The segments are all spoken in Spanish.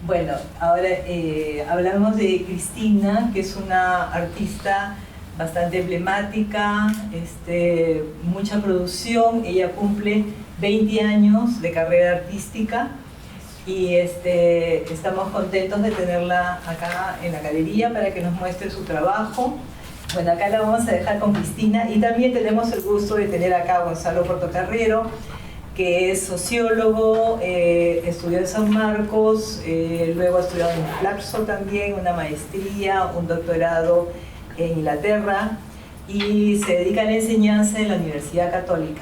Bueno, ahora hablamos de Cristina, que es una artista bastante emblemática, mucha producción. Ella cumple 20 años de carrera artística y estamos contentos de tenerla acá en la galería para que nos muestre su trabajo. Bueno, acá la vamos a dejar con Cristina, y también tenemos el gusto de tener acá a Gonzalo Portocarrero, que es sociólogo, estudió en San Marcos, luego ha estudiado en Flaxo también, una maestría, un doctorado en Inglaterra, y se dedica a la enseñanza en la Universidad Católica.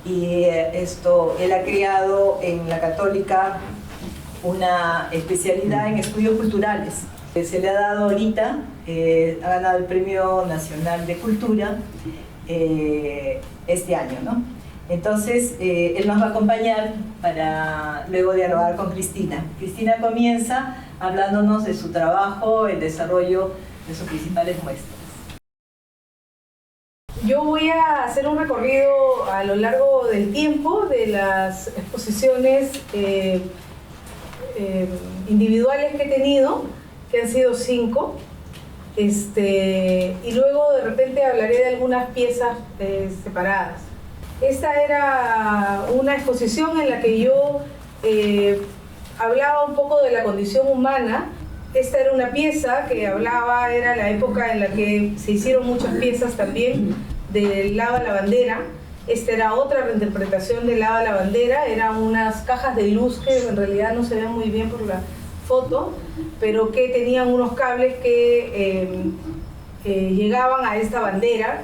Y él ha creado en la Católica una especialidad en estudios culturales. Se le ha dado ahorita, ha ganado el Premio Nacional de Cultura este año, ¿no? Entonces, él nos va a acompañar para luego dialogar con Cristina. Cristina comienza hablándonos de su trabajo, el desarrollo de sus principales muestras. Yo voy a hacer un recorrido a lo largo del tiempo de las exposiciones individuales que he tenido, que han sido 5, y luego de repente hablaré de algunas piezas separadas. Esta era una exposición en la que yo hablaba un poco de la condición humana. Esta era una pieza que hablaba, era la época en la que se hicieron muchas piezas también de Lava la Bandera. Esta era otra reinterpretación de Lava la Bandera, eran unas cajas de luz que en realidad no se ven muy bien por la foto, pero que tenían unos cables que llegaban a esta bandera.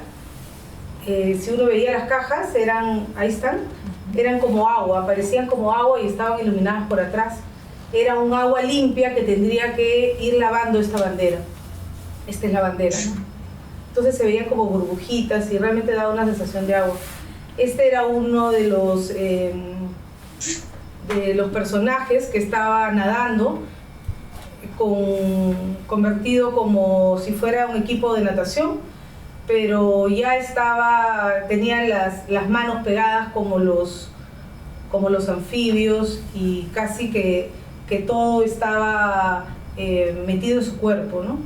Si uno veía las cajas, ahí están, eran como agua, parecían como agua y estaban iluminadas por atrás. Era un agua limpia que tendría que ir lavando esta bandera. Esta es la bandera, ¿no? Entonces se veían como burbujitas y realmente daba una sensación de agua. Este era uno de los personajes que estaba nadando, convertido como si fuera un equipo de natación, pero ya tenía las manos pegadas como los anfibios, y casi que todo estaba metido en su cuerpo, ¿no?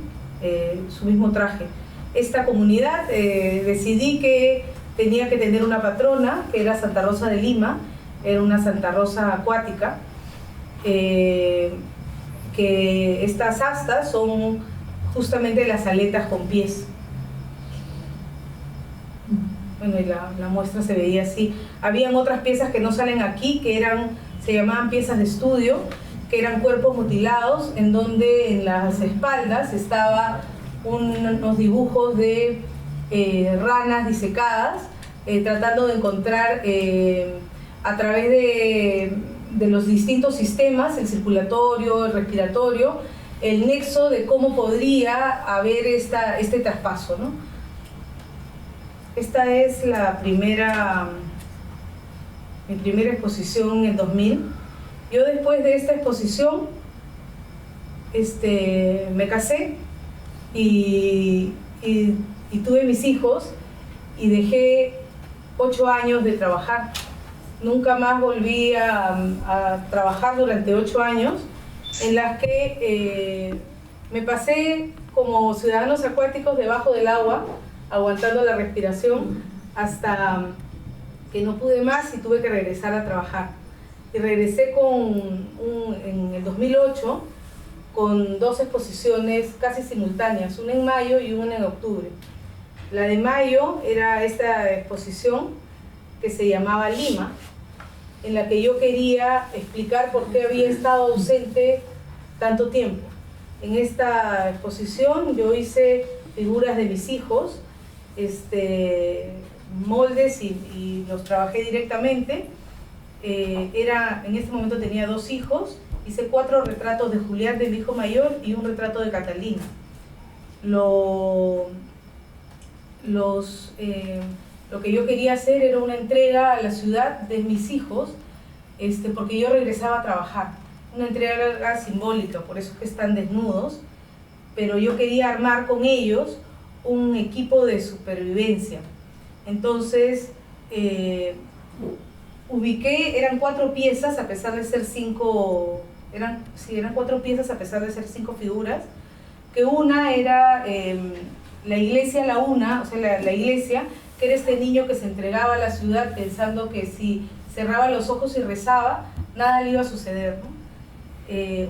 Su mismo traje. Esta comunidad decidí que tenía que tener una patrona, que era Santa Rosa de Lima, era una Santa Rosa acuática, que estas astas son justamente las aletas con pies. Bueno, y la muestra se veía así. Habían otras piezas que no salen aquí, que se llamaban piezas de estudio, que eran cuerpos mutilados, en donde en las espaldas estaba unos dibujos de ranas disecadas, tratando de encontrar a través de los distintos sistemas, el circulatorio, el respiratorio, el nexo de cómo podría haber este traspaso, ¿no? Esta es mi primera exposición en 2000. Yo después de esta exposición me casé y tuve mis hijos, y dejé 8 años de trabajar. Nunca más volví a trabajar durante 8 años, en las que me pasé como ciudadanos acuáticos debajo del agua, aguantando la respiración, hasta que no pude más y tuve que regresar a trabajar. Y regresé en el 2008 con 2 exposiciones casi simultáneas, una en mayo y una en octubre. La de mayo era esta exposición que se llamaba Lima, en la que yo quería explicar por qué había estado ausente tanto tiempo. En esta exposición yo hice figuras de mis hijos, moldes, y los trabajé directamente. En este momento tenía 2 hijos, hice 4 retratos de Julián, de mi hijo mayor, y un retrato de Catalina. Lo que yo quería hacer era una entrega a la ciudad de mis hijos, porque yo regresaba a trabajar. Una entrega simbólica, por eso es que están desnudos, pero yo quería armar con ellos un equipo de supervivencia. Entonces, ubiqué, eran 4 piezas a pesar de ser 5, eran 4 piezas a pesar de ser 5 figuras, que una era la iglesia, la iglesia, que era este niño que se entregaba a la ciudad pensando que si cerraba los ojos y rezaba, nada le iba a suceder, ¿no?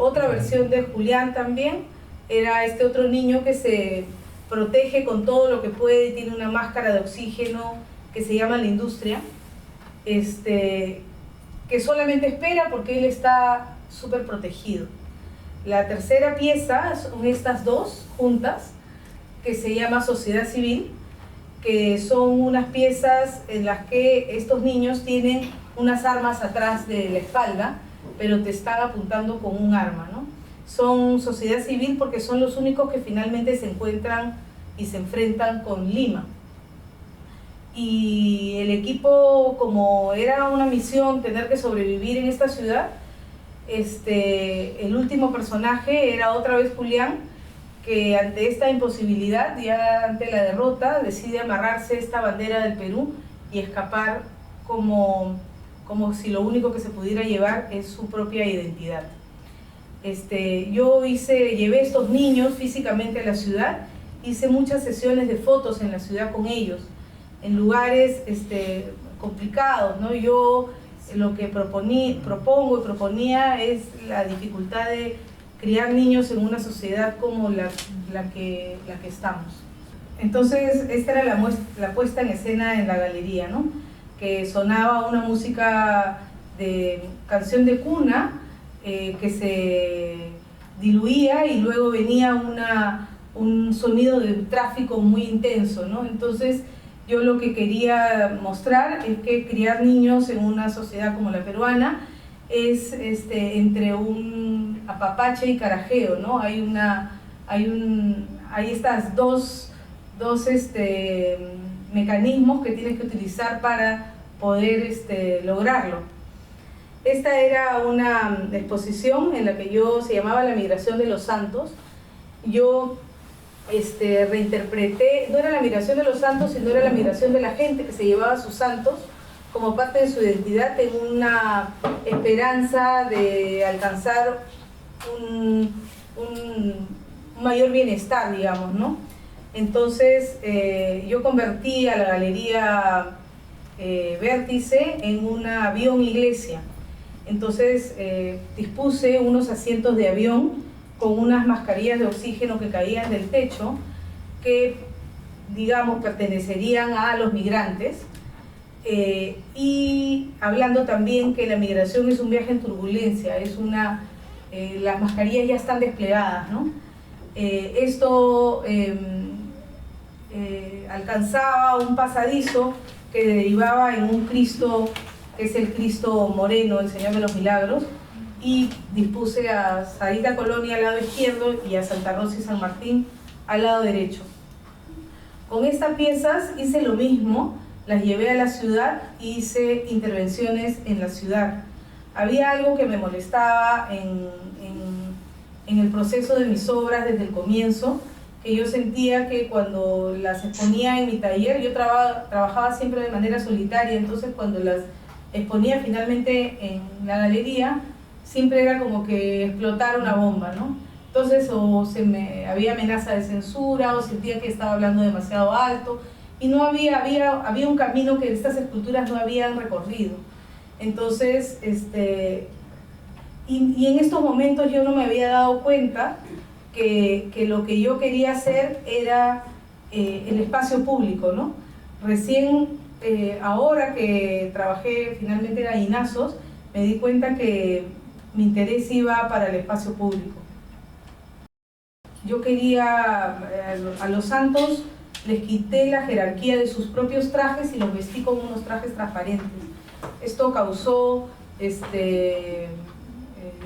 Otra versión de Julián también era este otro niño que se protege con todo lo que puede y tiene una máscara de oxígeno que se llama La Industria, que solamente espera porque él está súper protegido. La tercera pieza son estas 2 juntas, que se llama Sociedad Civil, que son unas piezas en las que estos niños tienen unas armas atrás de la espalda, pero te están apuntando con un arma, ¿no? Son sociedad civil porque son los únicos que finalmente se encuentran y se enfrentan con Lima. Y el equipo, como era una misión tener que sobrevivir en esta ciudad, el último personaje era otra vez Julián, que ante esta imposibilidad, ya ante la derrota, decide amarrarse esta bandera del Perú y escapar como si lo único que se pudiera llevar es su propia identidad. Yo llevé estos niños físicamente a la ciudad, hice muchas sesiones de fotos en la ciudad con ellos, en lugares complicados, ¿no? Yo lo que propongo y proponía es la dificultad de criar niños en una sociedad como la que estamos. Entonces, esta era la puesta en escena en la galería, ¿no? Que sonaba una música de canción de cuna que se diluía y luego venía un sonido de tráfico muy intenso, ¿no? Entonces, yo lo que quería mostrar es que criar niños en una sociedad como la peruana es entre un apapache y carajeo, ¿no? Hay estas dos mecanismos que tienes que utilizar para poder lograrlo. Esta era una exposición en la que se llamaba La Migración de los Santos. Yo reinterpreté, no era la migración de los santos, sino era la migración de la gente que se llevaba a sus santos como parte de su identidad en una esperanza de alcanzar un mayor bienestar, digamos, ¿no? Entonces yo convertí a la Galería Vértice en una avión iglesia. Entonces dispuse unos asientos de avión con unas mascarillas de oxígeno que caían del techo, que, digamos, pertenecerían a los migrantes, y hablando también que la migración es un viaje en turbulencia, las mascarillas ya están desplegadas, ¿no? Esto alcanzaba un pasadizo que derivaba en un Cristo, que es el Cristo Moreno, el Señor de los Milagros, y dispuse a Sarita Colonia al lado izquierdo y a Santa Rosa y San Martín al lado derecho. Con estas piezas hice lo mismo, las llevé a la ciudad e hice intervenciones en la ciudad. Había algo que me molestaba en el proceso de mis obras desde el comienzo, que yo sentía que cuando las exponía en mi taller, yo trabajaba siempre de manera solitaria, entonces cuando las exponía finalmente en la galería, siempre era como que explotar una bomba, ¿no? Entonces había amenaza de censura o sentía que estaba hablando demasiado alto y no había un camino que estas esculturas no habían recorrido. Entonces, y en estos momentos yo no me había dado cuenta que lo que yo quería hacer era el espacio público, ¿no? Recién, ahora que trabajé finalmente en Gallinazos, me di cuenta que mi interés iba para el espacio público. Yo quería, a los santos les quité la jerarquía de sus propios trajes y los vestí con unos trajes transparentes. Esto causó,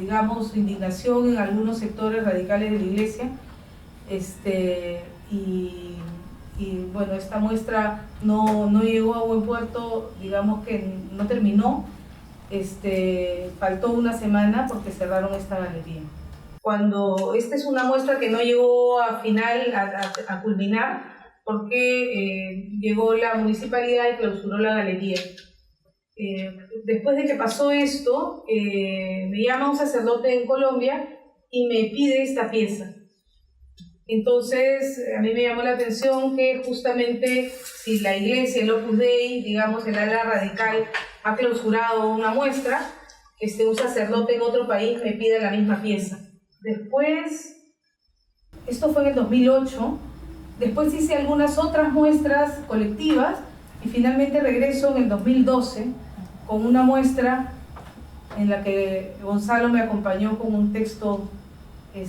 digamos, indignación en algunos sectores radicales de la iglesia, y bueno, esta muestra no llegó a buen puerto, digamos que no terminó. Faltó una semana porque cerraron esta galería. Esta es una muestra que no llegó a culminar, porque llegó la municipalidad y clausuró la galería. Después de que pasó esto, me llama un sacerdote en Colombia y me pide esta pieza. Entonces, a mí me llamó la atención que justamente si la iglesia, el Opus Dei, digamos, el ala radical, ha clausurado una muestra, un sacerdote en otro país me pide la misma pieza. Después, esto fue en el 2008, después hice algunas otras muestras colectivas y finalmente regreso en el 2012 con una muestra en la que Gonzalo me acompañó con un texto de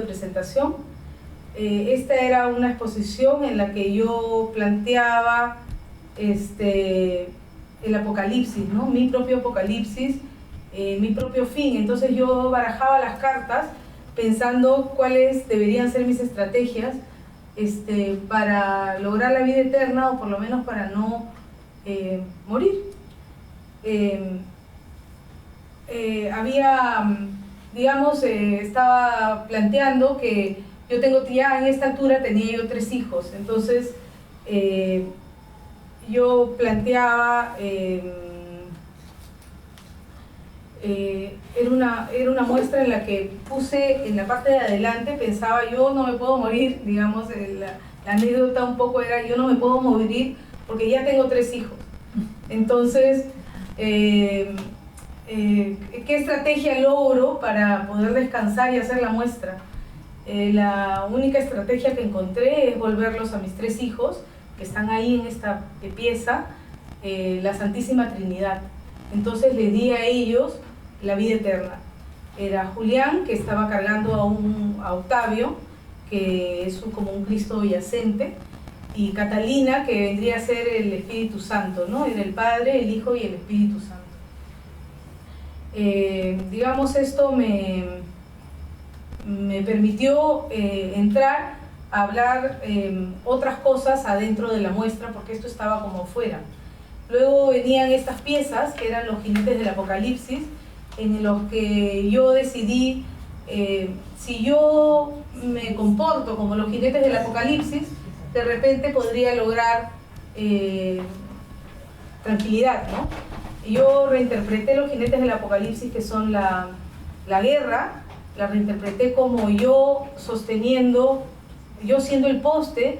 presentación. Esta era una exposición en la que yo planteaba el apocalipsis, ¿no? Mi propio apocalipsis, mi propio fin. Entonces yo barajaba las cartas pensando cuáles deberían ser mis estrategias para lograr la vida eterna, o por lo menos para no morir. Estaba planteando que yo ya en esta altura tenía yo 3 hijos, entonces yo planteaba, era una muestra en la que puse en la parte de adelante, pensaba yo no me puedo morir, digamos, la anécdota un poco era yo no me puedo morir porque ya tengo 3 hijos. Entonces, ¿qué estrategia logro para poder descansar y hacer la muestra? La única estrategia que encontré es volverlos a mis 3 hijos, que están ahí en esta pieza, la Santísima Trinidad. Entonces les di a ellos la vida eterna. Era Julián, que estaba cargando a Octavio, que es como un Cristo yacente, y Catalina, que vendría a ser el Espíritu Santo, ¿no? Era el Padre, el Hijo y el Espíritu Santo. Digamos, esto me permitió entrar a hablar otras cosas adentro de la muestra, porque esto estaba como fuera. Luego venían estas piezas, que eran los jinetes del Apocalipsis, en los que yo decidí, si yo me comporto como los jinetes del Apocalipsis, de repente podría lograr tranquilidad, ¿no? Yo reinterpreté los jinetes del Apocalipsis, que son la guerra, la reinterpreté como yo sosteniendo, yo siendo el poste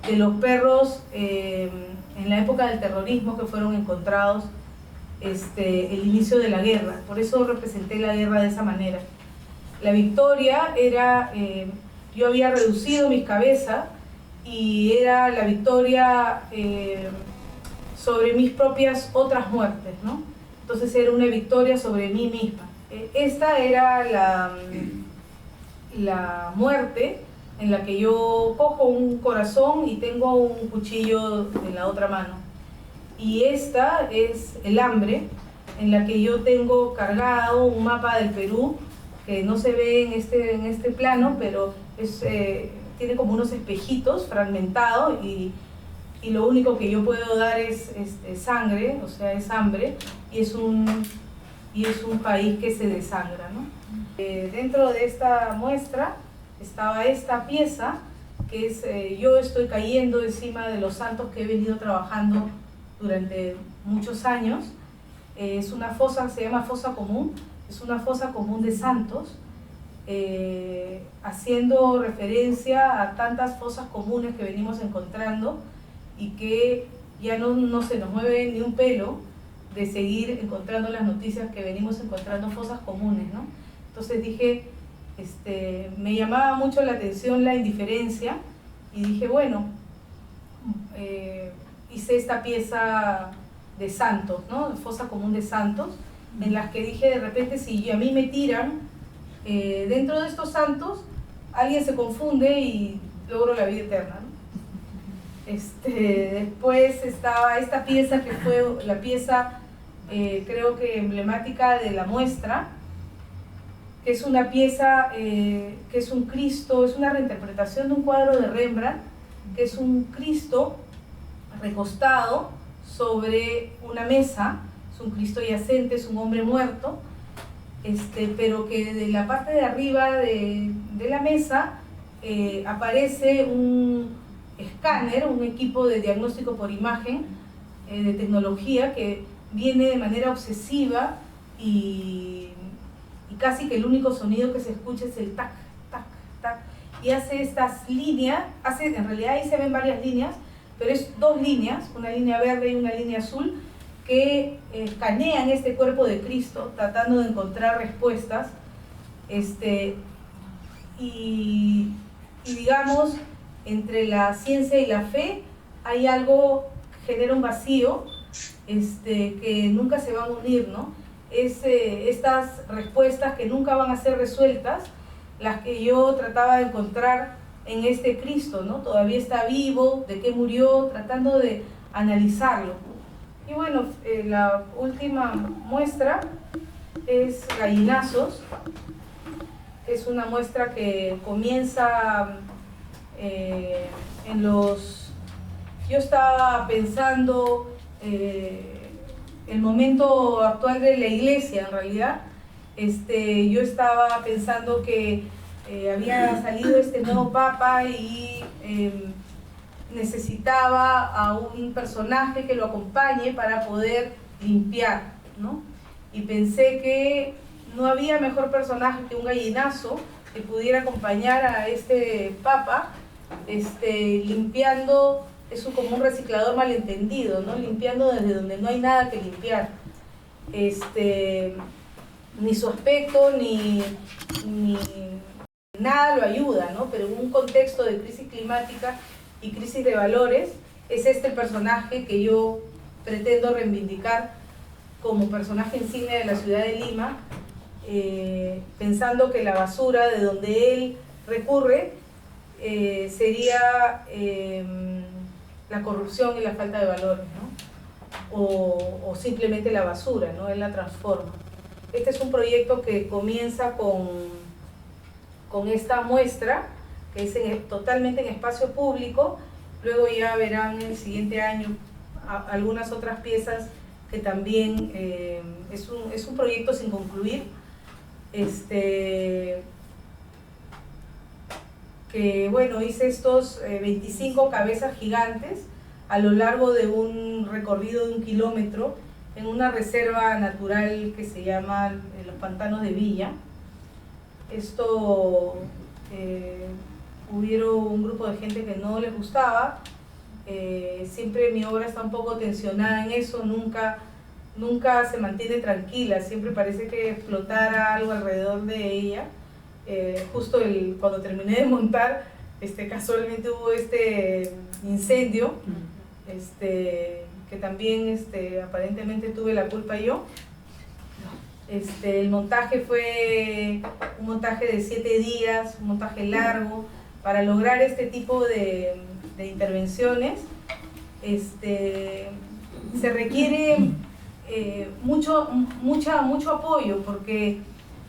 de los perros en la época del terrorismo que fueron encontrados, el inicio de la guerra. Por eso representé la guerra de esa manera. La victoria era, yo había reducido mis cabezas y era la victoria sobre mis propias otras muertes, ¿no? Entonces era una victoria sobre mí misma. Esta era la muerte en la que yo cojo un corazón y tengo un cuchillo en la otra mano. Y esta es el hambre, en la que yo tengo cargado un mapa del Perú, que no se ve en este plano, pero tiene como unos espejitos fragmentados y lo único que yo puedo dar es sangre, o sea, es hambre, y es un país que se desangra, ¿no? Dentro de esta muestra estaba esta pieza, que es yo estoy cayendo encima de los santos que he venido trabajando durante muchos años. Es una fosa, se llama fosa común, es una fosa común de santos, haciendo referencia a tantas fosas comunes que venimos encontrando y que ya no se nos mueve ni un pelo de seguir encontrando las noticias que venimos encontrando fosas comunes, ¿no? Entonces dije, me llamaba mucho la atención la indiferencia y dije, bueno, hice esta pieza de santos, ¿no? Fosa común de santos, en las que dije, de repente, si a mí me tiran, dentro de estos santos, alguien se confunde y logro la vida eterna, ¿no? Después estaba esta pieza, que fue la pieza, creo que emblemática de la muestra, que es una pieza, que es un Cristo, es una reinterpretación de un cuadro de Rembrandt, que es un Cristo recostado sobre una mesa, es un Cristo yacente, es un hombre muerto, pero que de la parte de arriba de la mesa aparece un escáner, un equipo de diagnóstico por imagen de tecnología que viene de manera obsesiva y casi que el único sonido que se escucha es el tac, tac, tac, y hace estas líneas, en realidad ahí se ven varias líneas, pero es dos líneas, una línea verde y una línea azul, que escanean este cuerpo de Cristo tratando de encontrar respuestas, y digamos, entre la ciencia y la fe hay algo que genera un vacío que nunca se van a unir, ¿no? Estas respuestas que nunca van a ser resueltas, las que yo trataba de encontrar en este Cristo, ¿no? Todavía está vivo, de qué murió, tratando de analizarlo. Y bueno, la última muestra es Gallinazos. Es una muestra que comienza yo estaba pensando el momento actual de la iglesia, en realidad. Yo estaba pensando que había salido este nuevo papa y necesitaba a un personaje que lo acompañe para poder limpiar, ¿no? Y pensé que no había mejor personaje que un gallinazo que pudiera acompañar a este papa, limpiando, como un reciclador malentendido, ¿no? Limpiando desde donde no hay nada que limpiar. Ni su aspecto, ni nada lo ayuda, ¿no? Pero en un contexto de crisis climática y crisis de valores, es el personaje que yo pretendo reivindicar como personaje insignia de la ciudad de Lima, pensando que la basura de donde él recurre sería la corrupción y la falta de valores, ¿no? O simplemente la basura, ¿no? Él la transforma. Este es un proyecto que comienza con esta muestra, que es totalmente en espacio público. Luego ya verán el siguiente año algunas otras piezas que también es un proyecto sin concluir, que bueno, hice estos 25 cabezas gigantes a lo largo de un recorrido de 1 kilómetro en una reserva natural que se llama los Pantanos de Villa. Hubieron un grupo de gente que no les gustaba. Siempre mi obra está un poco tensionada en eso, nunca se mantiene tranquila, siempre parece que explotara algo alrededor de ella. Justo cuando terminé de montar, casualmente hubo este incendio, que también aparentemente tuve la culpa yo. El montaje fue un montaje de 7 días, un montaje largo, para lograr este tipo de intervenciones. Se requiere mucho apoyo, porque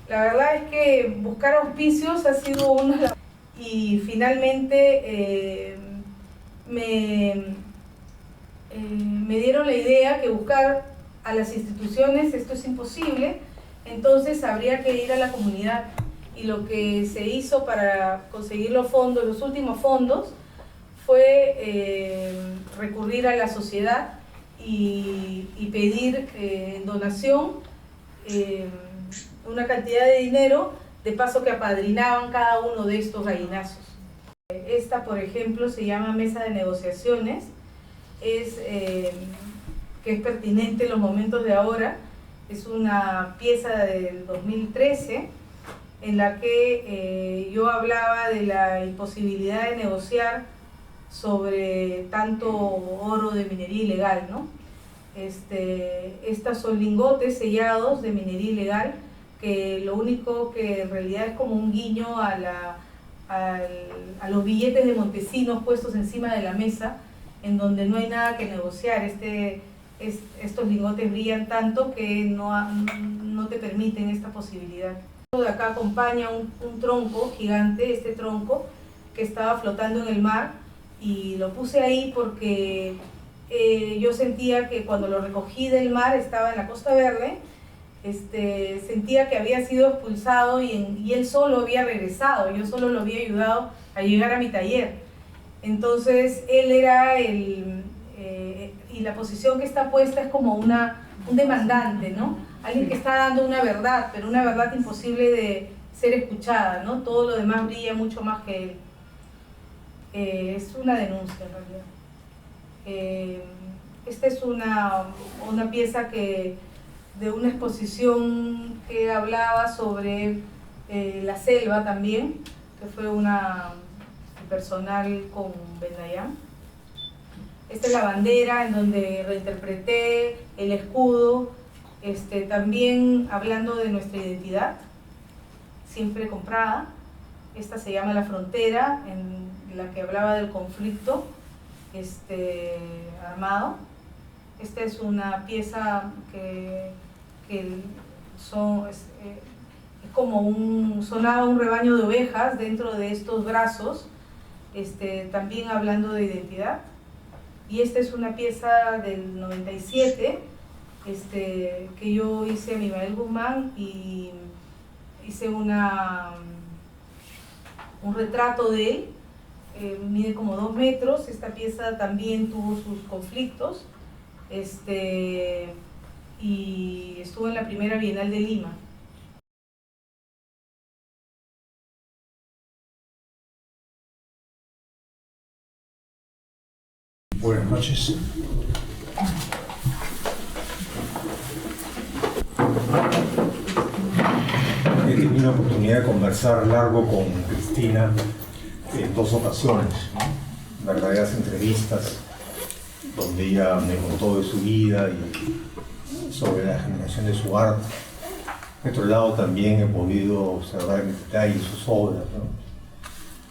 la verdad es que buscar auspicios ha sido una... Y finalmente me dieron la idea que buscar a las instituciones esto es imposible, entonces habría que ir a la comunidad. Y lo que se hizo para conseguir los fondos, los últimos fondos, fue recurrir a la sociedad y pedir en donación una cantidad de dinero, de paso que apadrinaban cada uno de estos gallinazos. Esta, por ejemplo, se llama Mesa de Negociaciones, que es pertinente en los momentos de ahora. Es una pieza del 2013 en la que yo hablaba de la imposibilidad de negociar sobre tanto oro de minería ilegal, ¿no? Estas son lingotes sellados de minería ilegal, que lo único que en realidad es como un guiño a los billetes de Montesinos puestos encima de la mesa, en donde no hay nada que negociar. Estos lingotes brillan tanto que no te permiten esta posibilidad. De acá acompaña un tronco gigante, este tronco que estaba flotando en el mar, y lo puse ahí porque yo sentía que cuando lo recogí del mar estaba en la Costa Verde, sentía que había sido expulsado y él solo había regresado, yo solo lo había ayudado a llegar a mi taller. Entonces él era y la posición que está puesta es como un demandante, ¿no? Alguien que está dando una verdad, pero una verdad imposible de ser escuchada, ¿no? Todo lo demás brilla mucho más que él. Es una denuncia en realidad. Esta es una pieza de una exposición que hablaba sobre la selva también, que fue una personal con Benayán. Esta es la bandera en donde reinterpreté el escudo, también hablando de nuestra identidad, siempre comprada. Esta se llama La Frontera, en la que hablaba del conflicto armado. Esta es una pieza que es como sonaba un rebaño de ovejas dentro de estos brazos, también hablando de identidad. Y esta es una pieza del 97, que yo hice a Mimael Guzmán y hice un retrato de él, mide como 2 metros. Esta pieza también tuvo sus conflictos, y estuvo en la primera Bienal de Lima. Buenas noches. He tenido la oportunidad de conversar largo con Cristina en 2 ocasiones, ¿no? Verdaderas entrevistas donde ella me contó de su vida y sobre la generación de su arte. De otro lado también he podido observar en detalle sus obras, ¿no?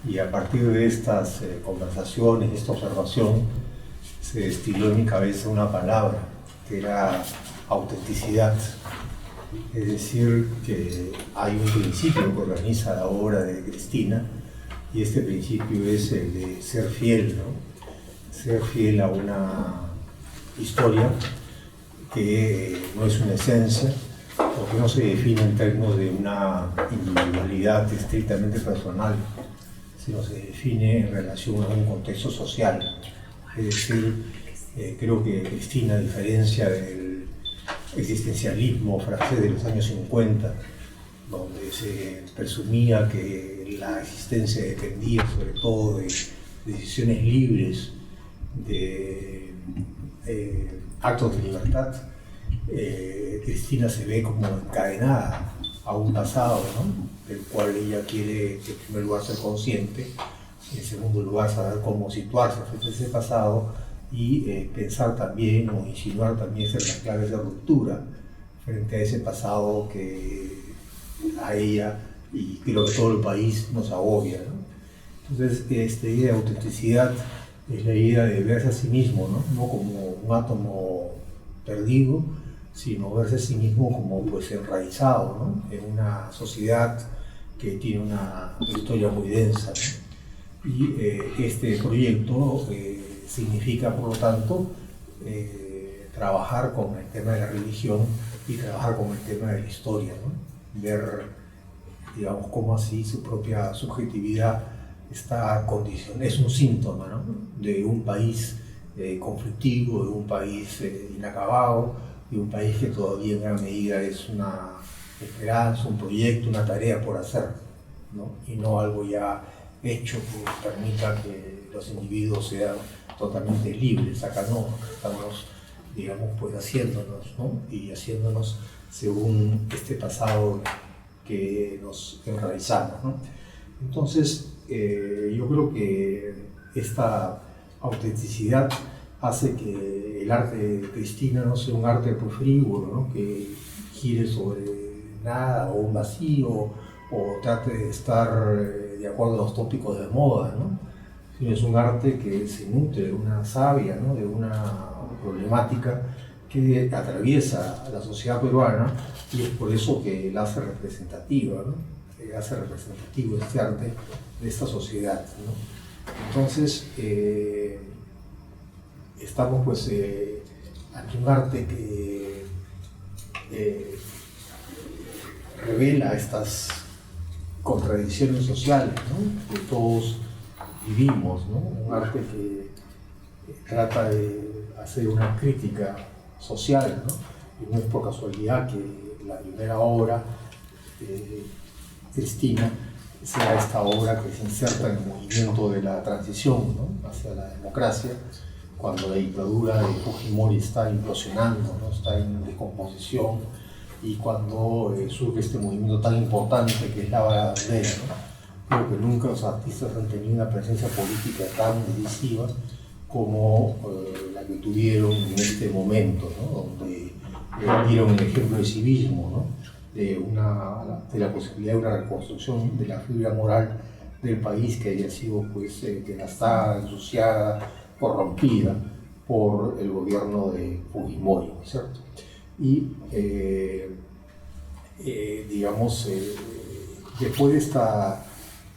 Y a partir de estas conversaciones, esta observación, se destiló en mi cabeza una palabra, que era autenticidad. Es decir, que hay un principio que organiza la obra de Cristina, y este principio es el de ser fiel, ¿no? Ser fiel a una historia que no es una esencia, o que no se define en términos de una individualidad estrictamente personal, sino se define en relación a un contexto social. Es decir, creo que Cristina, a diferencia del existencialismo francés de los años 50, donde se presumía que la existencia dependía sobre todo de decisiones libres, de actos de libertad, Cristina se ve como encadenada a un pasado, ¿no? Del cual ella quiere, en primer lugar, ser consciente, y en segundo lugar, saber cómo situarse frente a ese pasado y pensar también o insinuar también ser las claves de ruptura frente a ese pasado que a ella y creo que todo el país nos agobia, ¿no? Entonces, esta idea de autenticidad es la idea de verse a sí mismo, ¿no? No como un átomo perdido, sino verse a sí mismo como pues enraizado, ¿no? En una sociedad que tiene una historia muy densa, ¿no? Y este proyecto significa, por lo tanto, trabajar con el tema de la religión y trabajar con el tema de la historia, ¿no? Ver, digamos, cómo así su propia subjetividad está condicionada, es un síntoma, ¿no? De un país conflictivo, de un país inacabado, de un país que todavía en gran medida es una esperanza, un proyecto, una tarea por hacer, ¿no? Y no algo ya hecho que permita que los individuos sean totalmente libres. Acá no, estamos, digamos, pues haciéndonos, ¿no? Y haciéndonos según este pasado que nos enraizamos, ¿no? Entonces, yo creo que esta autenticidad hace que el arte de Cristina no sea un arte pues frívolo, ¿no? Que gire sobre nada o un vacío o trate de estar de acuerdo a los tópicos de moda, ¿no? Sino es un arte que se nutre de una savia, ¿no? De una problemática que atraviesa a la sociedad peruana y es por eso que la hace representativa, ¿no? Que hace representativo este arte de esta sociedad, ¿no? Entonces, estamos pues ante un arte que revela estas contradicciones sociales, ¿no?, que todos vivimos, ¿no? Un arte que trata de hacer una crítica social, ¿no? Y no es por casualidad que la primera obra de Cristina sea esta obra que se inserta en el movimiento de la transición, ¿no?, hacia la democracia, cuando la dictadura de Fujimori está implosionando, ¿no?, está en descomposición, y cuando surge este movimiento tan importante que es la bandera, ¿no? Creo que nunca los artistas han tenido una presencia política tan decisiva como la que tuvieron en este momento, ¿no?, donde dieron el ejemplo de civismo, ¿no?, de la posibilidad de una reconstrucción de la fibra moral del país que había sido pues, devastada, ensuciada, corrompida por el gobierno de Fujimori, ¿cierto? Y digamos, después de esta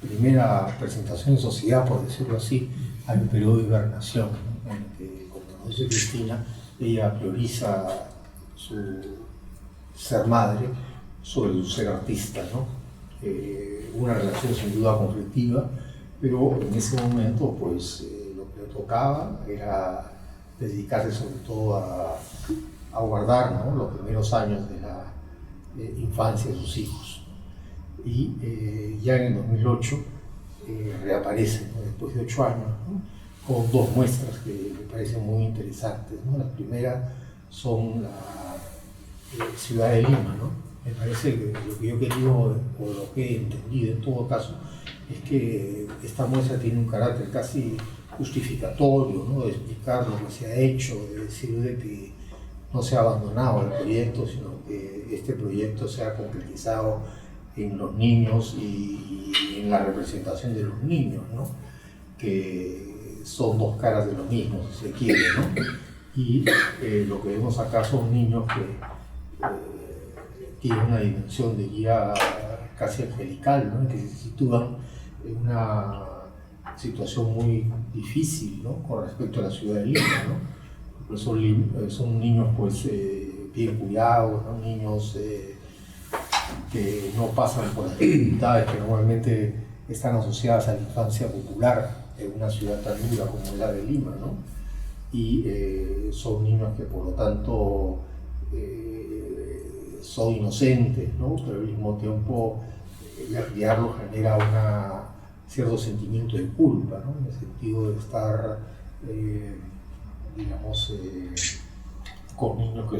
primera presentación en sociedad, por decirlo así, hay un periodo de hibernación, ¿no?, en el que, como nos dice Cristina, ella prioriza su ser madre sobre su ser artista, ¿no? Una relación sin duda conflictiva, pero en ese momento pues lo que le tocaba era dedicarse sobre todo a guardar, ¿no?, los primeros años de la infancia de sus hijos. Y ya en el 2008 reaparece, ¿no?, después de 8 años, ¿no?, con 2 muestras que me parecen muy interesantes, ¿no? La primera son la ciudad de Lima, ¿no? Me parece que lo que yo he querido, o lo que he entendido en todo caso, es que esta muestra tiene un carácter casi justificatorio, ¿no?, de explicar lo que se ha hecho, de decir de que no se ha abandonado el proyecto, sino que este proyecto se ha concretizado en los niños y en la representación de los niños, ¿no?, que son 2 caras de lo mismo, si se quiere, ¿no? Y lo que vemos acá son niños que tienen una dimensión de guía casi angelical, ¿no?, que se sitúan en una situación muy difícil, ¿no?, con respecto a la ciudad de Lima, ¿no? Pues son niños pues, bien cuidados, ¿no?, niños que no pasan por las dificultades que normalmente están asociadas a la infancia popular en una ciudad tan dura como es la de Lima, ¿no? Y son niños que por lo tanto son inocentes, ¿no?, pero al mismo tiempo criarlos genera un cierto sentimiento de culpa, ¿no?, en el sentido de estar digamos, con niños que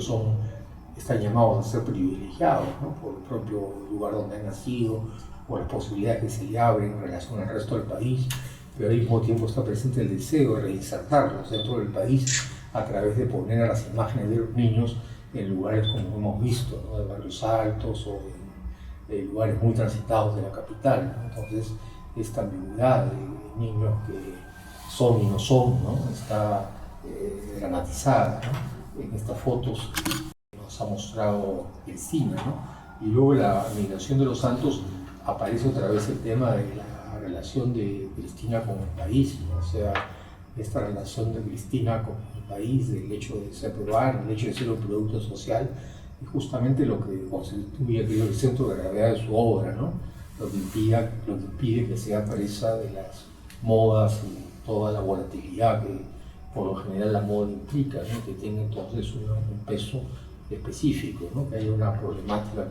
están llamados a ser privilegiados, ¿no?, por el propio lugar donde han nacido, por las posibilidades que se le abren en relación al resto del país, pero al mismo tiempo está presente el deseo de reinsertarlos dentro del país a través de poner a las imágenes de los niños en lugares como hemos visto, ¿no?, de barrios altos o en lugares muy transitados de la capital, ¿no? Entonces, esta ambigüedad de niños que son y no son, ¿no?, está dramatizada, ¿no?, en estas fotos que nos ha mostrado Cristina, ¿no? Y luego la migración de los santos aparece otra vez el tema de la relación de Cristina con el país, ¿no? O sea, esta relación de Cristina con el país, del hecho de ser peruano, el hecho de ser un producto social, y justamente lo que constituye, creo, el centro de gravedad de su obra, ¿no?, lo que impide que sea presa de las modas y toda la volatilidad que por lo general la moda implica, ¿no?, que tiene entonces un peso específico, ¿no?, que haya una problemática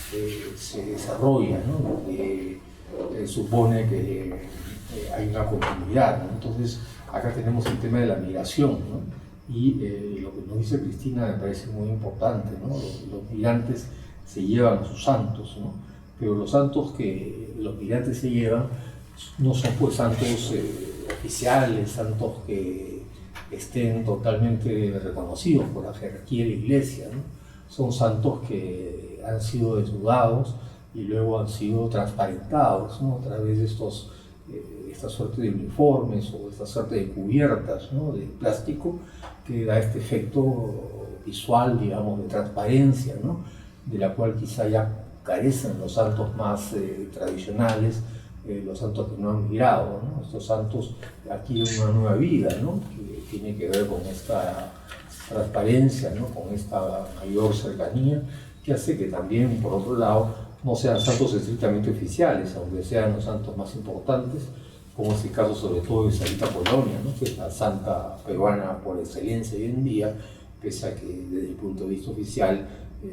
que se desarrolla, ¿no?, que supone que hay una continuidad, ¿no? Entonces acá tenemos el tema de la migración, ¿no?, y lo que nos dice Cristina me parece muy importante, ¿no? Los migrantes se llevan a sus santos, ¿no?, pero los santos que los migrantes se llevan no son pues santos oficiales, santos que estén totalmente reconocidos por la jerarquía de la Iglesia, ¿no? Son santos que han sido desnudados y luego han sido transparentados, ¿no?, a través de esta suerte de uniformes o esta suerte de cubiertas, ¿no?, de plástico, que da este efecto visual, digamos, de transparencia, ¿no?, de la cual quizá ya carecen los santos más tradicionales, los santos que no han migrado, ¿no? Estos santos adquieren una nueva vida, ¿no?, que tiene que ver con esta transparencia, ¿no?, con esta mayor cercanía, que hace que también, por otro lado, no sean santos estrictamente oficiales, aunque sean los santos más importantes, como es el caso sobre todo de Sarita Polonia, ¿no? Que es la santa peruana por excelencia hoy en día, pese a que desde el punto de vista oficial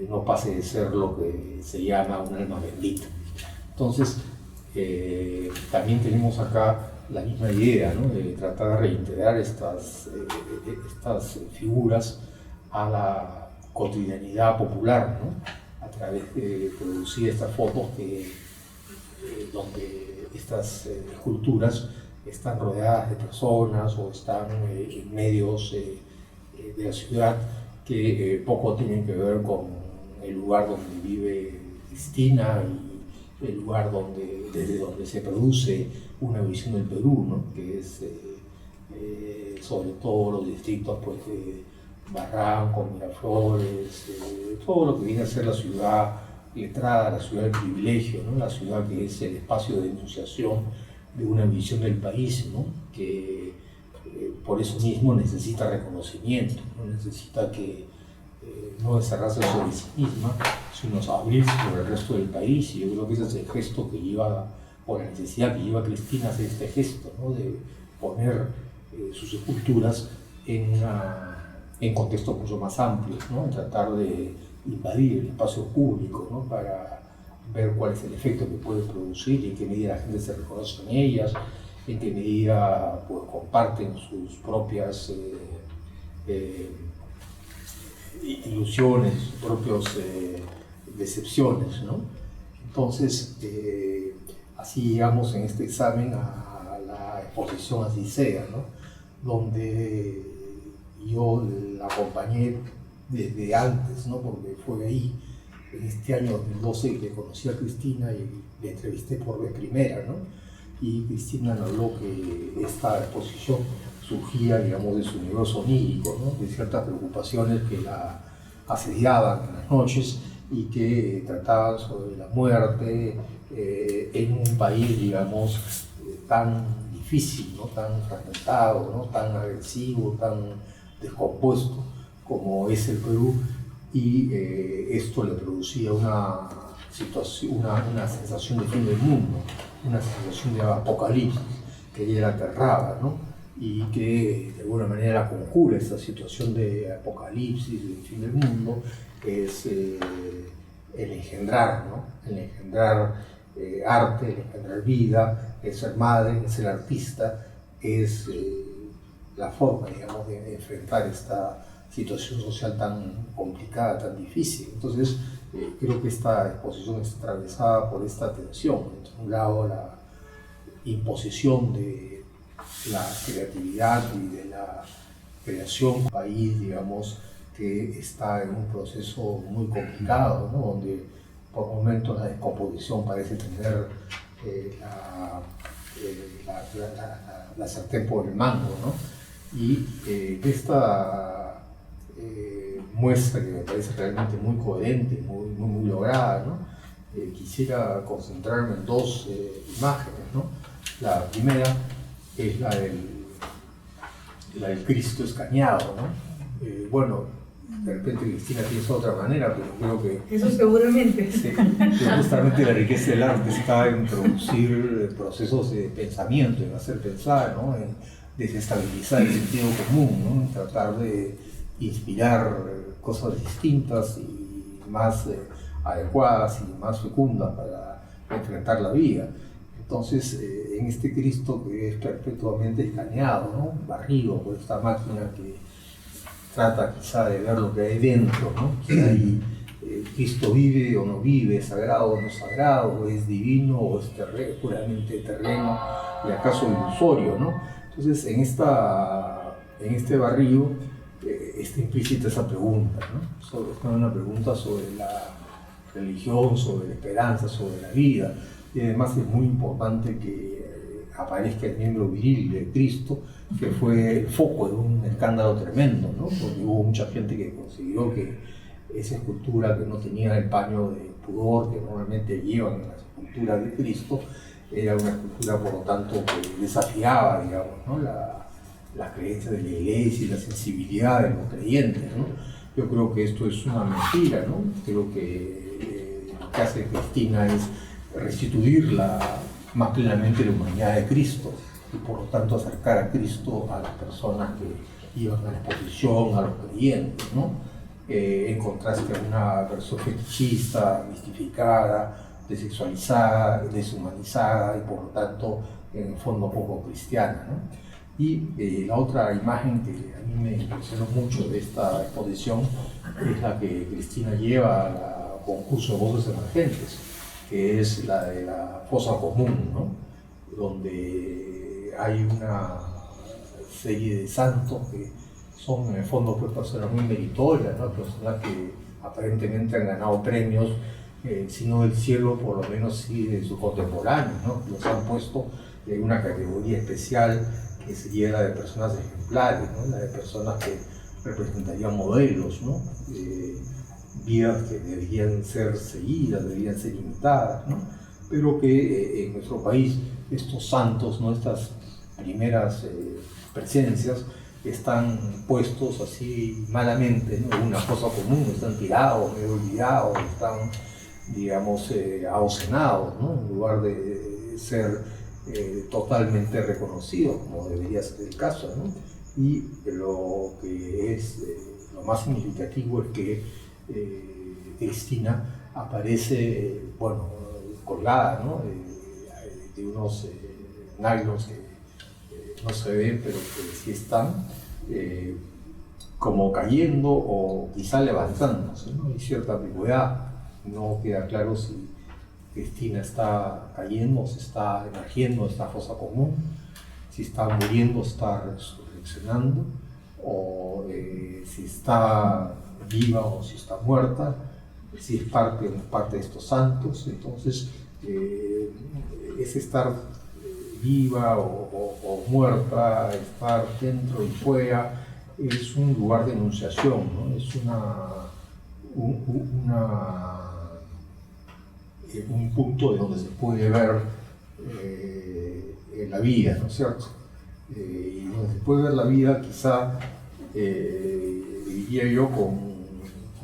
no pase de ser lo que se llama un alma bendita. Entonces, también tenemos acá la misma idea, ¿no? De tratar de reintegrar estas figuras a la cotidianidad popular, ¿no? A través de producir estas fotos donde estas esculturas están rodeadas de personas o están en medios de la ciudad que poco tienen que ver con el lugar donde vive Cristina y el lugar desde donde se produce una visión del Perú, ¿no? Que es sobre todo los distritos pues, de Barranco, Miraflores, todo lo que viene a ser la ciudad letrada, la ciudad del privilegio, ¿no? La ciudad que es el espacio de enunciación de una visión del país, ¿no? Que por eso mismo necesita reconocimiento, ¿no? Necesita que no encerrarse sobre sí misma, sino abrirse sobre el resto del país. Y yo creo que ese es el gesto que lleva, o la necesidad que lleva a Cristina a hacer este gesto, ¿no? De poner sus esculturas en contextos mucho más amplios, ¿no? En tratar de invadir el espacio público, ¿no? Para ver cuál es el efecto que puede producir, en qué medida la gente se reconoce en ellas, en qué medida pues, comparten sus propias ilusiones, sus propias decepciones, ¿no? Entonces, así llegamos en este examen a la exposición Así Sea, ¿no? Donde yo la acompañé desde antes, ¿no? Porque fue ahí, en este año 2012, que conocí a Cristina y la entrevisté por vez primera, ¿no? Y Cristina me habló que esta exposición surgía, digamos, de su universo onírico, ¿no? De ciertas preocupaciones que la asediaban en las noches y que trataban sobre la muerte en un país, digamos, tan difícil, ¿no? Tan fragmentado, ¿no? Tan agresivo, tan descompuesto como es el Perú, y esto le producía una sensación de fin del mundo, una sensación de apocalipsis que ella la aterraba, ¿no? Y que de alguna manera conjura esta situación de apocalipsis, de fin del mundo, es el engendrar, ¿no? El engendrar arte, el engendrar vida, el ser madre, el ser artista, es la forma, digamos, de enfrentar esta situación social tan complicada, tan difícil. Entonces, creo que esta exposición está atravesada por esta tensión. Por un lado, la imposición de la creatividad y de la creación, un país, digamos, que está en un proceso muy complicado, ¿no? Donde por momentos la descomposición parece tener la sartén por el mango, ¿no? Y esta muestra que me parece realmente muy coherente, muy lograda, ¿no? Quisiera concentrarme en dos imágenes, ¿no? La primera es la del Cristo escañado, ¿no? Bueno, de repente Cristina piensa de otra manera, pero creo que... Eso seguramente. Sí, que justamente la riqueza del arte está en producir procesos de pensamiento, en hacer pensar, ¿no? En desestabilizar el sentido común, ¿no? En tratar de inspirar cosas distintas y más adecuadas y más fecundas para enfrentar la vida. Entonces, en este Cristo que es perpetuamente escaneado, ¿no? Barrido por esta máquina que trata quizá de ver lo que hay dentro, ¿no? Si hay, Cristo vive o no vive, es sagrado o no sagrado, es divino o es puramente terreno y acaso ilusorio, ¿no? Entonces, en este barrio está implícita esa pregunta, ¿no? Es una pregunta sobre la religión, sobre la esperanza, sobre la vida. Y además es muy importante que aparezca el miembro viril de Cristo, que fue el foco de un escándalo tremendo, ¿no? Porque hubo mucha gente que consideró que esa escultura que no tenía el paño de pudor que normalmente llevan en las esculturas de Cristo, era una escultura, por lo tanto, que desafiaba, digamos, ¿no? la creencia de la iglesia y la sensibilidad de los creyentes, ¿no? Yo creo que esto es una mentira, ¿no? Creo que lo que hace Cristina es restituir más plenamente la humanidad de Cristo y por lo tanto acercar a Cristo a las personas que iban a la exposición, a los creyentes, ¿no? En contraste a una versión fetichista, mistificada, desexualizada, deshumanizada y por lo tanto en el fondo poco cristiana, ¿no? Y la otra imagen que a mí me impresionó mucho de esta exposición es la que Cristina lleva al concurso de voces emergentes, que es la de la fosa común, ¿no? Donde hay una serie de santos que son en el fondo pues, personas muy meritorias, ¿no? Personas que aparentemente han ganado premios, si no del cielo, por lo menos sí de sus contemporáneos, ¿no? Los han puesto en una categoría especial que sería la de personas ejemplares, ¿no? La de personas que representarían modelos, ¿no? Vidas que deberían ser seguidas, deberían ser imitadas, ¿no? Pero que en nuestro país estos santos, ¿no? Estas primeras presencias están puestos así malamente, ¿no? En una fosa común, están tirados, medio olvidados, están, digamos, ahocenados, ¿no? En lugar de ser totalmente reconocidos, como debería ser el caso, ¿no? Y lo que es lo más significativo es que Cristina aparece, bueno, colgada, ¿no? De unos nylons que no se ven, pero que sí están, como cayendo o quizá levantándose, ¿no? Hay cierta ambigüedad, no queda claro si Cristina está cayendo, se está emergiendo de esta fosa común, si está muriendo, está reaccionando, o si está viva o si está muerta, si es parte o no es parte de estos santos. Entonces, ese estar viva o muerta, estar dentro y fuera, es un lugar de enunciación, ¿no? Es un punto de donde se puede ver la vida, ¿no es cierto? Y donde se puede ver la vida quizá, diría yo, con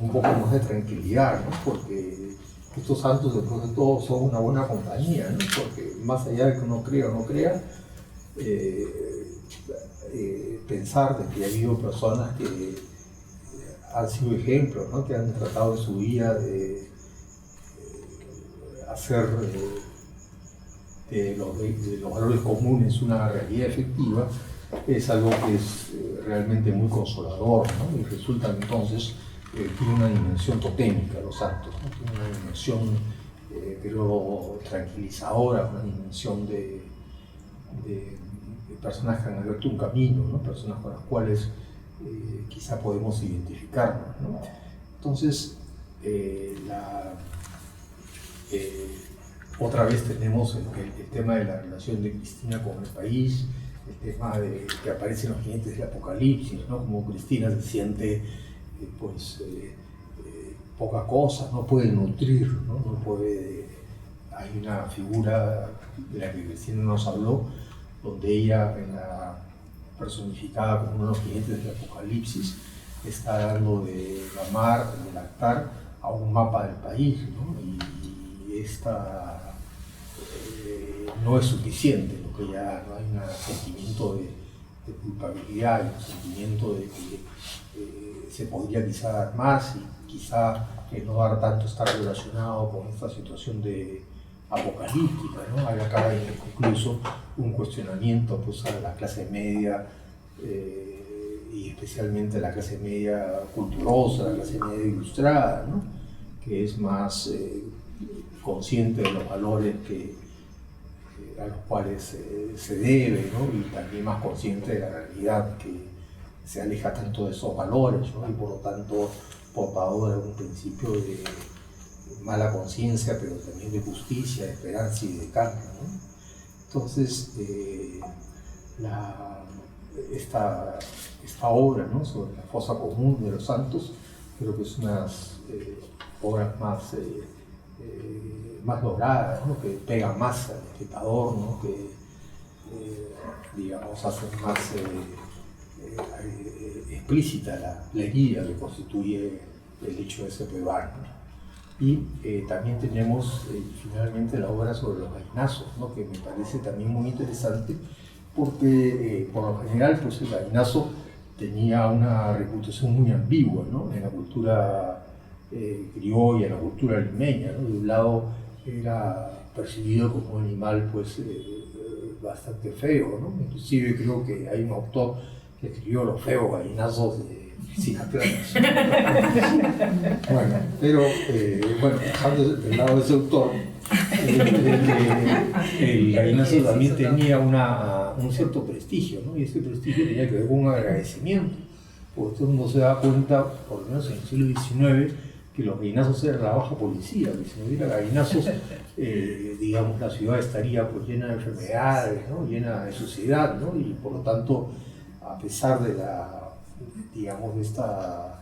un poco más de tranquilidad, ¿no? Porque estos santos después de todo son una buena compañía, ¿no? Porque más allá de que uno crea o no crea, pensar de que ha habido personas que han sido ejemplos, ¿no? Que han tratado en su vida de hacer de los valores comunes una realidad efectiva, es algo que es realmente muy consolador, ¿no? Y resulta entonces tiene una dimensión totémica los santos, ¿no? Tiene una dimensión, creo, tranquilizadora, una dimensión de personas que han abierto un camino, ¿no? Personas con las cuales quizá podemos identificarnos, ¿no? Entonces, otra vez tenemos el tema de la relación de Cristina con el país, el tema de que aparecen los jinetes del Apocalipsis, ¿no? Como Cristina se siente poca cosa, no puede nutrir, ¿no? No puede. Hay una figura de la que Cristina nos habló, donde ella, personificada como uno de los jinetes del Apocalipsis, está dando de mamar, de lactar a un mapa del país, ¿no? Y esta no es suficiente, lo que ya no hay un sentimiento de culpabilidad, un sentimiento de que se podría quizá dar más y quizá no dar tanto estar relacionado con esta situación de apocalíptica, ¿no? Hay acá incluso un cuestionamiento pues, a la clase media y especialmente a la clase media culturosa, la clase media ilustrada, ¿no? Que es más consciente de los valores a los cuales se debe, ¿no? Y también más consciente de la realidad que se aleja tanto de esos valores, ¿no? Y por lo tanto portador de un principio de mala conciencia, pero también de justicia, de esperanza y de cambio, ¿no? Entonces, esta obra, ¿no? Sobre la fosa común de los santos, creo que es una de las obras más logradas, ¿no? Que pegan más al espectador, ¿no? Que digamos hacen más explícita la herida que constituye el hecho de Cepebán, ¿no? Y también tenemos finalmente la obra sobre los gallinazos, ¿no? Que me parece también muy interesante porque por lo general pues, el gallinazo tenía una reputación muy ambigua, ¿no? En la cultura criolla, en la cultura limeña, ¿no? De un lado era percibido como un animal pues, bastante feo, ¿no? Inclusive creo que hay un autor que escribió Los feos gallinazos de Cicatranos. Bueno, pero bueno, dejando del lado de ese autor, el gallinazo también tenía un cierto prestigio, ¿no? Y ese prestigio tenía que ver con un agradecimiento, porque todo el mundo se da cuenta, por lo menos en el siglo XIX, que los gallinazos eran la baja policía, que si no hubiera gallinazos, digamos, la ciudad estaría pues, llena de enfermedades, ¿no? Llena de suciedad, ¿no? Y por lo tanto, a pesar de digamos, de esta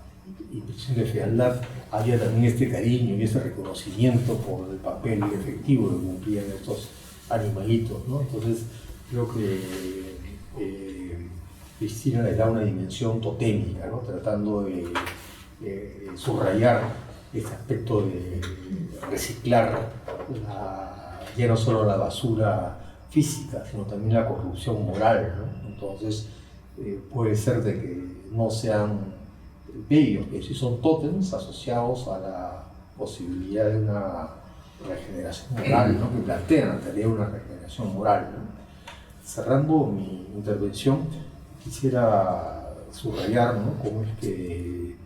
impresión de fealdad, había también este cariño y este reconocimiento por el papel efectivo que cumplían estos animalitos, ¿no? Entonces, creo que Cristina le da una dimensión totémica, ¿no? Tratando de subrayar este aspecto de reciclar ya no solo la basura física, sino también la corrupción moral, ¿no? Entonces, puede ser de que no sean bellos, que sí son tótems asociados a la posibilidad de una regeneración moral, ¿no? Que plantean la tarea de una regeneración moral, ¿no? Cerrando mi intervención, quisiera subrayar, ¿no? Cómo es que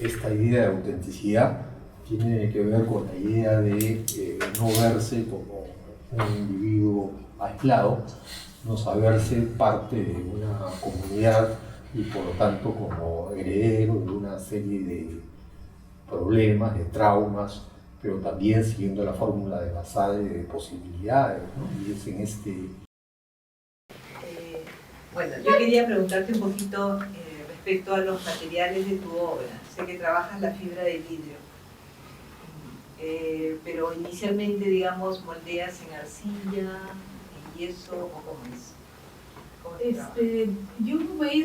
esta idea de autenticidad tiene que ver con la idea de no verse como un individuo aislado, no saberse parte de una comunidad y por lo tanto como heredero de una serie de problemas, de traumas, pero también siguiendo la fórmula de Basade de posibilidades, ¿no? Y es en este... Bueno, yo quería preguntarte un poquito respecto a los materiales de tu obra. Sé que trabajas la fibra de vidrio, pero inicialmente, digamos, moldeas en arcilla, en yeso, ¿o cómo es? Yo he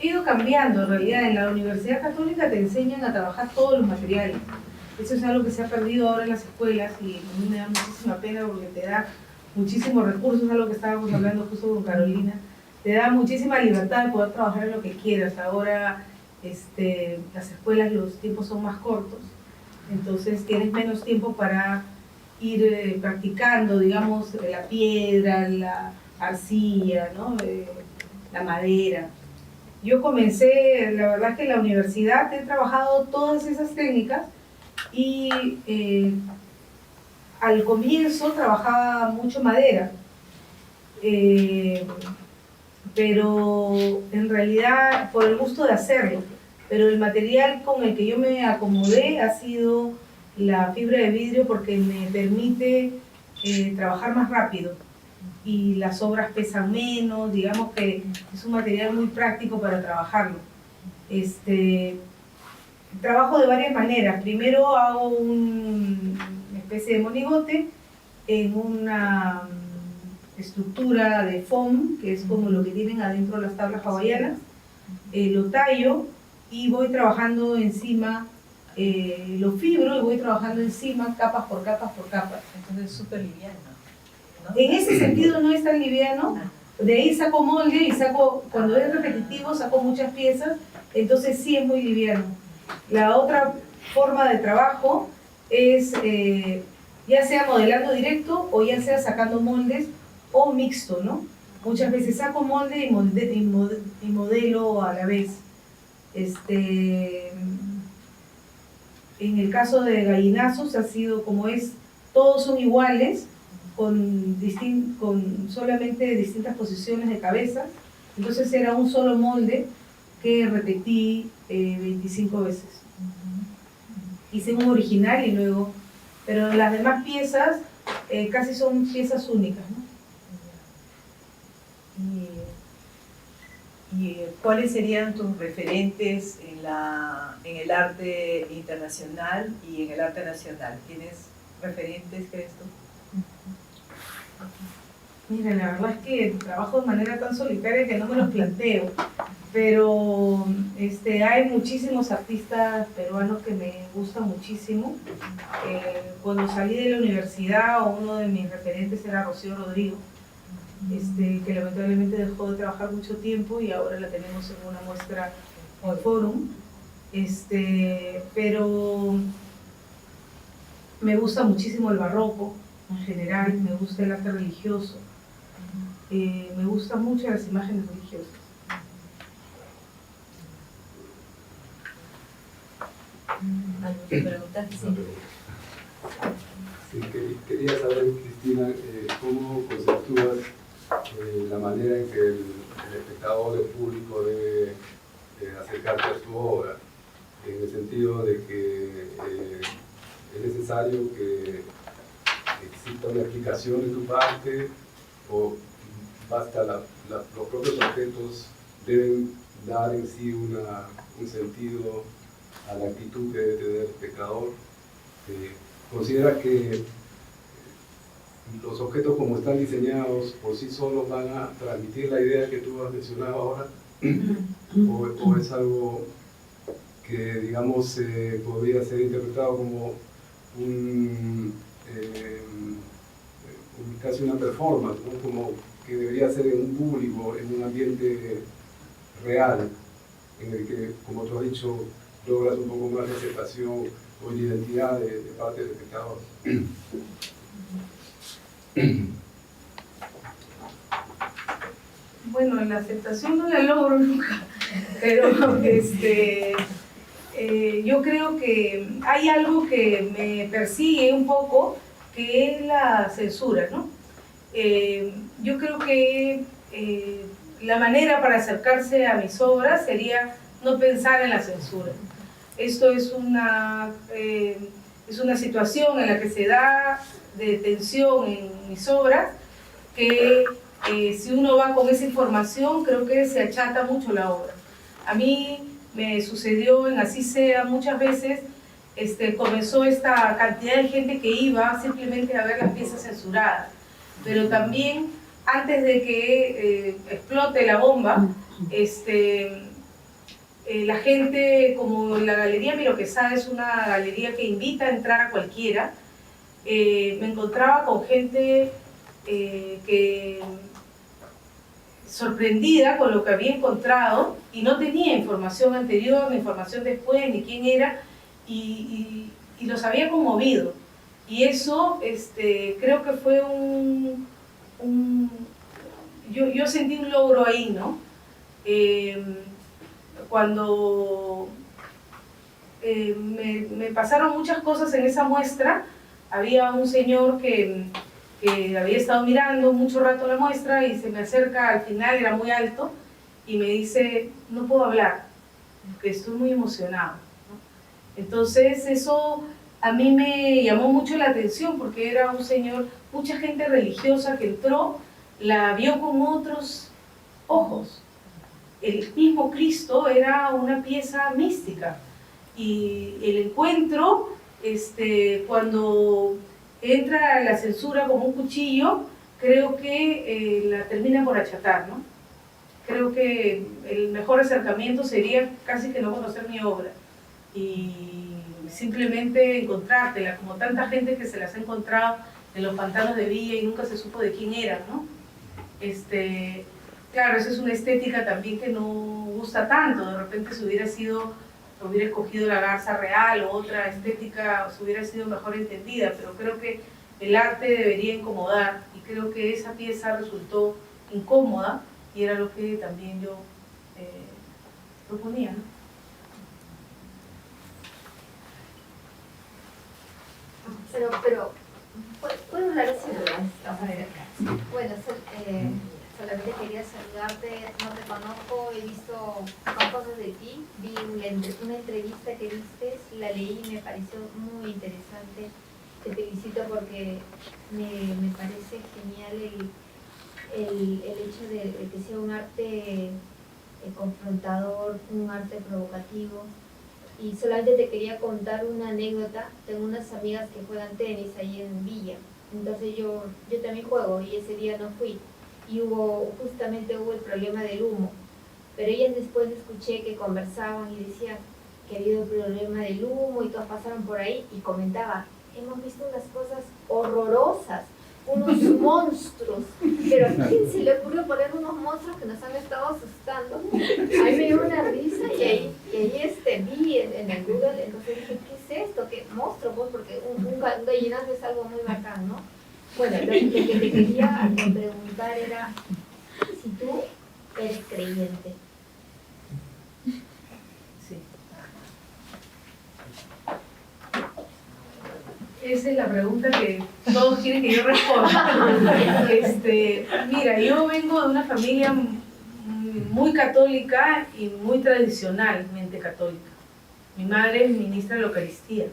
ido cambiando en realidad. En la Universidad Católica te enseñan a trabajar todos los materiales. Eso es algo que se ha perdido ahora en las escuelas y a mí me da muchísima pena porque te da muchísimos recursos, algo que estábamos hablando justo con Carolina. Te da muchísima libertad de poder trabajar en lo que quieras. Ahora las escuelas, los tiempos son más cortos, entonces tienes menos tiempo para ir practicando, digamos, la piedra, la arcilla, ¿no? La madera. Yo comencé, la verdad es que en la universidad he trabajado todas esas técnicas y al comienzo trabajaba mucho madera, pero en realidad por el gusto de hacerlo. Pero el material con el que yo me acomodé ha sido la fibra de vidrio porque me permite trabajar más rápido y las obras pesan menos, digamos que es un material muy práctico para trabajarlo. Trabajo de varias maneras. Primero hago una especie de monigote en una estructura de foam, que es como lo que tienen adentro las tablas hawaianas. Lo tallo y voy trabajando encima, lo fibro y voy trabajando encima capas por capas por capas. Entonces es súper liviano, ¿no? En ese sentido no es tan liviano. De ahí saco molde y cuando es repetitivo saco muchas piezas, entonces sí es muy liviano. La otra forma de trabajo es ya sea modelando directo o ya sea sacando moldes o mixto, ¿no? Muchas veces saco molde y modelo a la vez. En el caso de gallinazos ha sido como es, todos son iguales, con solamente distintas posiciones de cabeza. Entonces era un solo molde que repetí 25 veces. Hice un original y luego, pero las demás piezas casi son piezas únicas, ¿no? ¿Y cuáles serían tus referentes en el arte internacional y en el arte nacional? ¿Tienes referentes, crees tú? Miren, la verdad es que trabajo de manera tan solitaria que no me los planteo, pero hay muchísimos artistas peruanos que me gustan muchísimo. Cuando salí de la universidad, uno de mis referentes era Rocío Rodrigo, que lamentablemente dejó de trabajar mucho tiempo y ahora la tenemos en una muestra en el Fórum. Pero me gusta muchísimo el barroco en general, me gusta el arte religioso, me gustan mucho las imágenes religiosas. Sí, quería saber, Cristina, cómo conceptúas la manera en que el espectador, el público debe acercarse a tu obra, en el sentido de que es necesario que exista una explicación de tu parte, o basta los propios objetos deben dar en sí un sentido a la actitud que debe tener el espectador. ¿Consideras que los objetos como están diseñados por sí solos van a transmitir la idea que tú has mencionado ahora? ¿O es algo que, digamos, podría ser interpretado como casi una performance, ¿no? Como que debería ser en un público, en un ambiente real, en el que, como tú has dicho, logras un poco más de aceptación o de identidad de parte del espectador? Bueno, la aceptación no la logro nunca, pero yo creo que hay algo que me persigue un poco, que es la censura, ¿no? Yo creo que la manera para acercarse a mis obras sería no pensar en la censura. Esto es una situación en la que se da de tensión en mis obras, que si uno va con esa información, creo que se achata mucho la obra. A mí me sucedió en Así Sea muchas veces, comenzó esta cantidad de gente que iba simplemente a ver las piezas censuradas, pero también antes de que explote la bomba, la gente, como la Galería Miro Quesada es una galería que invita a entrar a cualquiera, me encontraba con gente que sorprendida con lo que había encontrado y no tenía información anterior, ni información después, ni quién era, y los había conmovido. Y eso creo que fue yo sentí un logro ahí, ¿no? Cuando me pasaron muchas cosas en esa muestra, había un señor que había estado mirando mucho rato la muestra y se me acerca al final, era muy alto, y me dice: no puedo hablar, porque estoy muy emocionado, ¿no? Entonces eso a mí me llamó mucho la atención, porque era un señor, mucha gente religiosa que entró, la vio con otros ojos. El mismo Cristo era una pieza mística, y el encuentro, cuando entra la censura como un cuchillo, creo que la termina por achatar, ¿no? Creo que el mejor acercamiento sería casi que no conocer mi obra y simplemente encontrártela, como tanta gente que se las ha encontrado en los pantanos de Villa y nunca se supo de quién eran, ¿no? Claro, esa es una estética también que no gusta tanto. De repente si hubiera escogido la garza real o otra estética, se hubiera sido mejor entendida, pero creo que el arte debería incomodar, y creo que esa pieza resultó incómoda, y era lo que también yo proponía, ¿no? Pero ¿puedo hablar así? Bueno, solamente quería saludarte, no te conozco, he visto más cosas de ti, vi una entrevista que diste, la leí y me pareció muy interesante. Te felicito porque me parece genial el hecho de que sea un arte confrontador, un arte provocativo. Y solamente te quería contar una anécdota. Tengo unas amigas que juegan tenis ahí en Villa, Entonces yo también juego y ese día no fui. Y justamente hubo el problema del humo. Pero ellas después escuché que conversaban y decían que había el problema del humo y todos pasaron por ahí y comentaban, hemos visto unas cosas horrorosas, unos monstruos, pero ¿a quién se le ocurrió poner unos monstruos que nos han estado asustando? Ahí me dio una risa y ahí vi en el Google, entonces dije, ¿qué es esto? ¿Qué monstruo? Pues porque un gallinazo es algo muy bacán, ¿no? Bueno, lo que te quería preguntar era si tú eres creyente. Sí. Esa es la pregunta que todos quieren que yo responda. Mira, yo vengo de una familia muy católica y muy tradicionalmente católica. Mi madre es ministra de la Eucaristía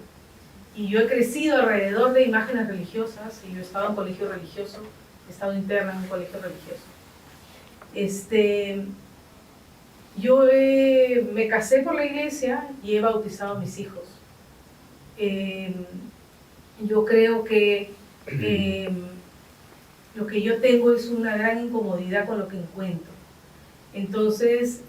y yo he crecido alrededor de imágenes religiosas y yo he estado en colegio religioso, he estado interna en un colegio religioso. Yo me casé por la iglesia y he bautizado a mis hijos. Yo creo que lo que yo tengo es una gran incomodidad con lo que encuentro. Entonces,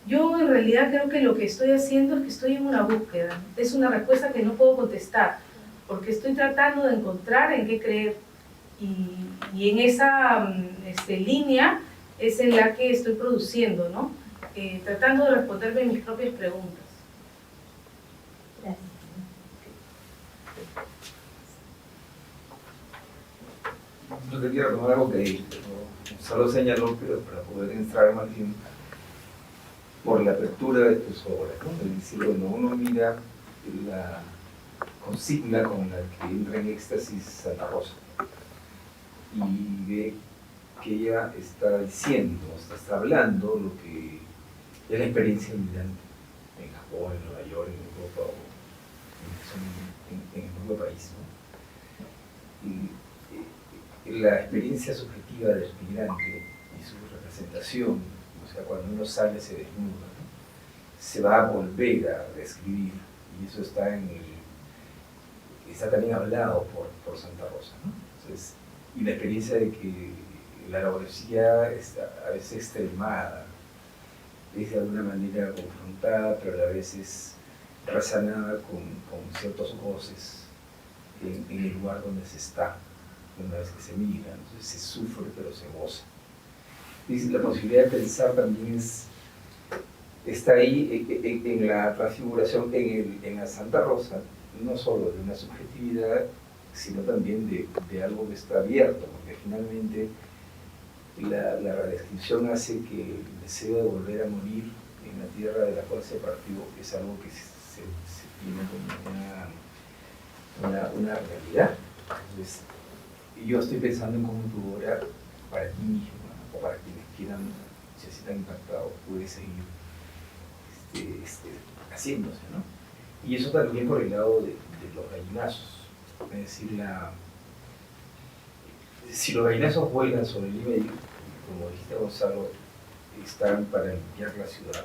yo en realidad creo que lo que estoy haciendo es que estoy en una búsqueda. Es una respuesta que no puedo contestar, porque estoy tratando de encontrar en qué creer. Y en esa línea es en la que estoy produciendo, ¿no? Tratando de responderme mis propias preguntas. Gracias. Yo quería retomar algo que Gonzalo señaló, pero para poder entrar más bien por la apertura de tus obras, ¿no? Es decir, cuando uno mira la consigna con la que entra en éxtasis Santa Rosa y ve que ella está diciendo, está hablando lo que es la experiencia inmigrante en Japón, en Nueva York, en Europa o en el propio país, ¿no? Y la experiencia subjetiva del migrante y su representación, o sea, cuando uno sale se desnuda, ¿no? Se va a volver a describir, y eso está también hablado por Santa Rosa, ¿no? Entonces, y la experiencia de que la elaboración está a veces extremada, es de alguna manera confrontada, pero a veces razonada con ciertos goces en el lugar donde se está, una vez que se migra. Entonces se sufre pero se goza. Y la posibilidad de pensar también está ahí en la transfiguración, en la Santa Rosa, no solo de una subjetividad, sino también de algo que está abierto, porque finalmente la redescripción hace que el deseo de volver a morir en la tierra de la cual se partió es algo que se tiene como una realidad. Entonces, yo estoy pensando en cómo tu obra, para ti mismo, o para quienes quieran, si así tan impactado, puede seguir haciéndose, ¿no? Y eso también por el lado de los gallinazos. Es decir, si los gallinazos vuelan sobre Lima y, como dijiste Gonzalo, están para limpiar la ciudad,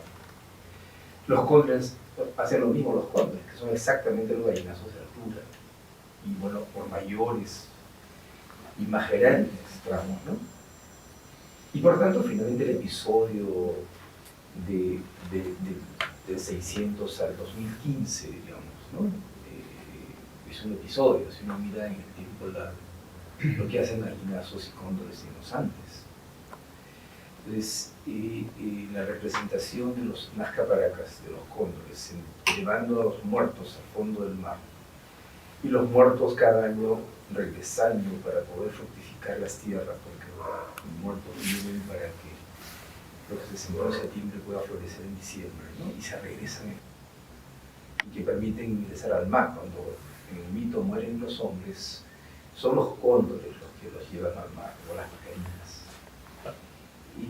los cóndores hacen lo mismo, los cóndores, que son exactamente los gallinazos de altura, y bueno, por mayores y más grandes tramos, ¿no? Y por tanto, finalmente el episodio del 600 al 2015, digamos, ¿no? Es un episodio, si uno mira en el tiempo lo que hacen gallinazos y cóndores en los Andes. Entonces, la representación de los Nazcaparacas, de los cóndores, llevando a los muertos al fondo del mar, y los muertos cada año regresando para poder fructificar las tierras, porque los muertos viven para que lo que se sembró en septiembre pueda florecer en diciembre, ¿no? Y se regresan, y que permiten ingresar al mar. Cuando en el mito mueren los hombres, son los cóndores los que los llevan al mar, o las caínas.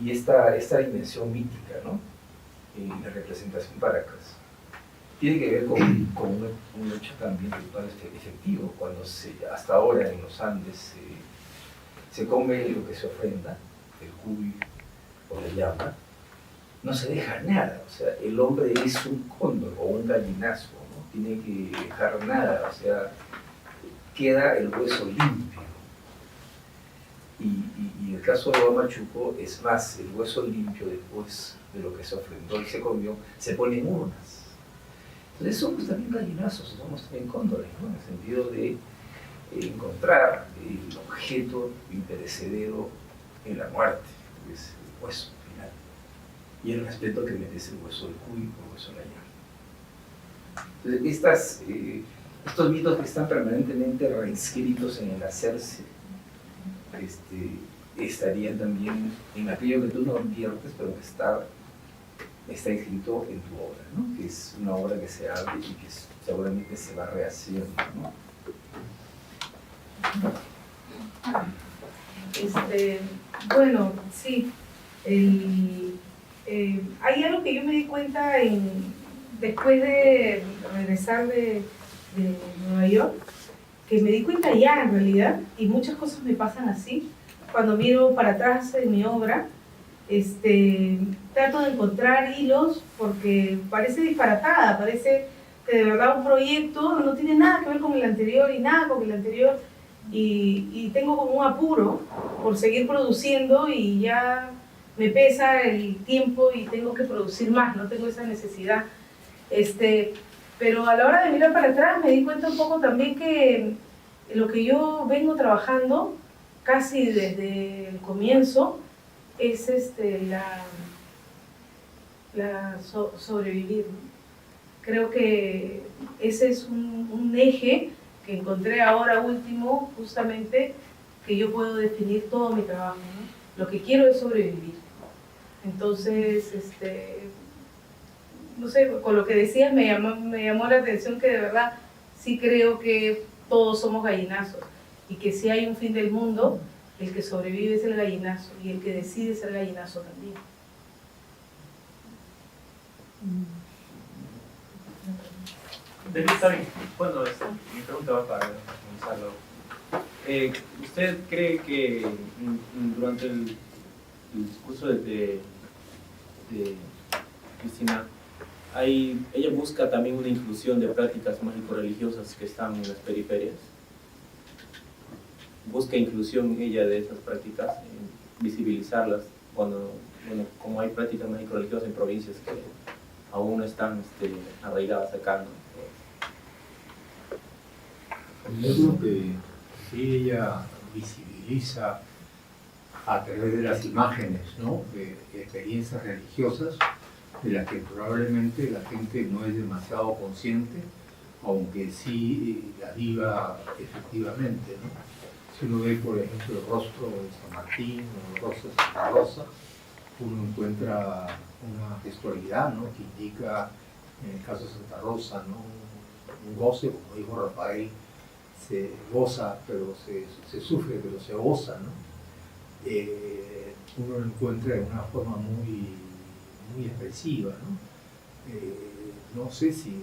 Y esta dimensión mítica, ¿no? En la representación Paracas tiene que ver con un hecho también ritual efectivo. Cuando hasta ahora en los Andes se come lo que se ofrenda, el cuy o la llama, no se deja nada. O sea, el hombre es un cóndor o un gallinazo, ¿no? Tiene que dejar nada. O sea, queda el hueso limpio. Y en el caso de Huamachuco es más, el hueso limpio después de lo que se ofrendó y se comió, se pone en urnas. Entonces somos también gallinazos, somos también cóndores, ¿no? En el sentido de encontrar el objeto imperecedero en la muerte, que es el hueso final, y el respeto que merece el hueso del cuy o el hueso de la llave. Entonces, estos mitos que están permanentemente reinscritos en el hacerse, estarían también en aquello que tú no adviertes, pero que está escrito en tu obra, ¿no? Que es una obra que se abre y que seguramente se va rehaciendo, ¿no? Bueno, sí. Hay algo que yo me di cuenta después de regresar de Nueva York, que me di cuenta ya en realidad, y muchas cosas me pasan así. Cuando miro para atrás en mi obra, trato de encontrar hilos porque parece disparatada, parece que de verdad un proyecto no tiene nada que ver con el anterior y nada con el anterior, y tengo como un apuro por seguir produciendo y ya me pesa el tiempo y tengo que producir más, no tengo esa necesidad. Pero a la hora de mirar para atrás me di cuenta un poco también que lo que yo vengo trabajando casi desde el comienzo es sobrevivir, ¿no? Creo que ese es un eje que encontré ahora último, justamente, que yo puedo definir todo mi trabajo, ¿no? Lo que quiero es sobrevivir. Entonces, no sé, con lo que decías me llamó la atención que de verdad sí creo que todos somos gallinazos y que si hay un fin del mundo, el que sobrevive es el gallinazo y el que decide ser gallinazo también. Está bien. Bueno, mi pregunta va para Gonzalo. ¿Usted cree que durante el discurso de Cristina, ella busca también una inclusión de prácticas mágico-religiosas que están en las periferias? ¿Busca inclusión ella de esas prácticas, visibilizarlas cuando, bueno, como hay prácticas mágico-religiosas en provincias que aún no están arraigadas acá, ¿no? Yo creo que sí, ella visibiliza a través de las imágenes, ¿no? De experiencias religiosas de las que probablemente la gente no es demasiado consciente, aunque sí las viva efectivamente, ¿no? Si uno ve, por ejemplo, el rostro de San Martín o el rostro de Santa Rosa, uno encuentra una gestualidad, ¿no? Que indica, en el caso de Santa Rosa, ¿no? Un goce, como dijo Rafael, se goza, pero se sufre, pero se goza, ¿no? Uno lo encuentra de una forma muy expresiva, ¿no? No sé si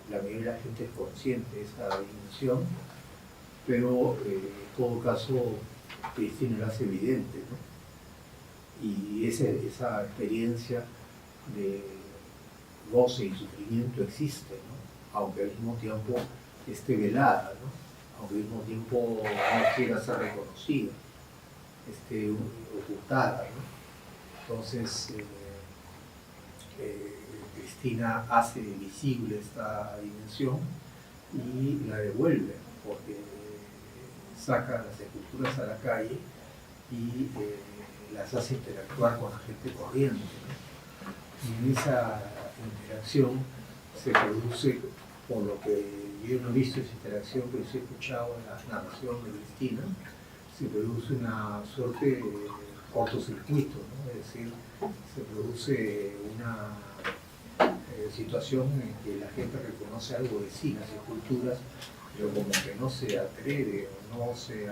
la mayoría de la gente es consciente de esa dimensión, pero en todo caso Cristina lo hace evidente, ¿no? Y esa experiencia de goce y sufrimiento existe, ¿no? Aunque al mismo tiempo esté velada, ¿no? Aunque al mismo tiempo no quiera ser reconocida, esté ocultada, ¿no? Entonces Cristina hace visible esta dimensión y la devuelve, porque saca las esculturas a la calle y las hace interactuar con la gente corriente, ¿no? Y en esa interacción se produce, por lo que yo no he visto esa interacción, pero sí he escuchado en la narración de Cristina, se produce una suerte de cortocircuito, ¿no? Es decir, se produce una situación en que la gente reconoce algo de sí, las esculturas, pero como que no se atreve o no se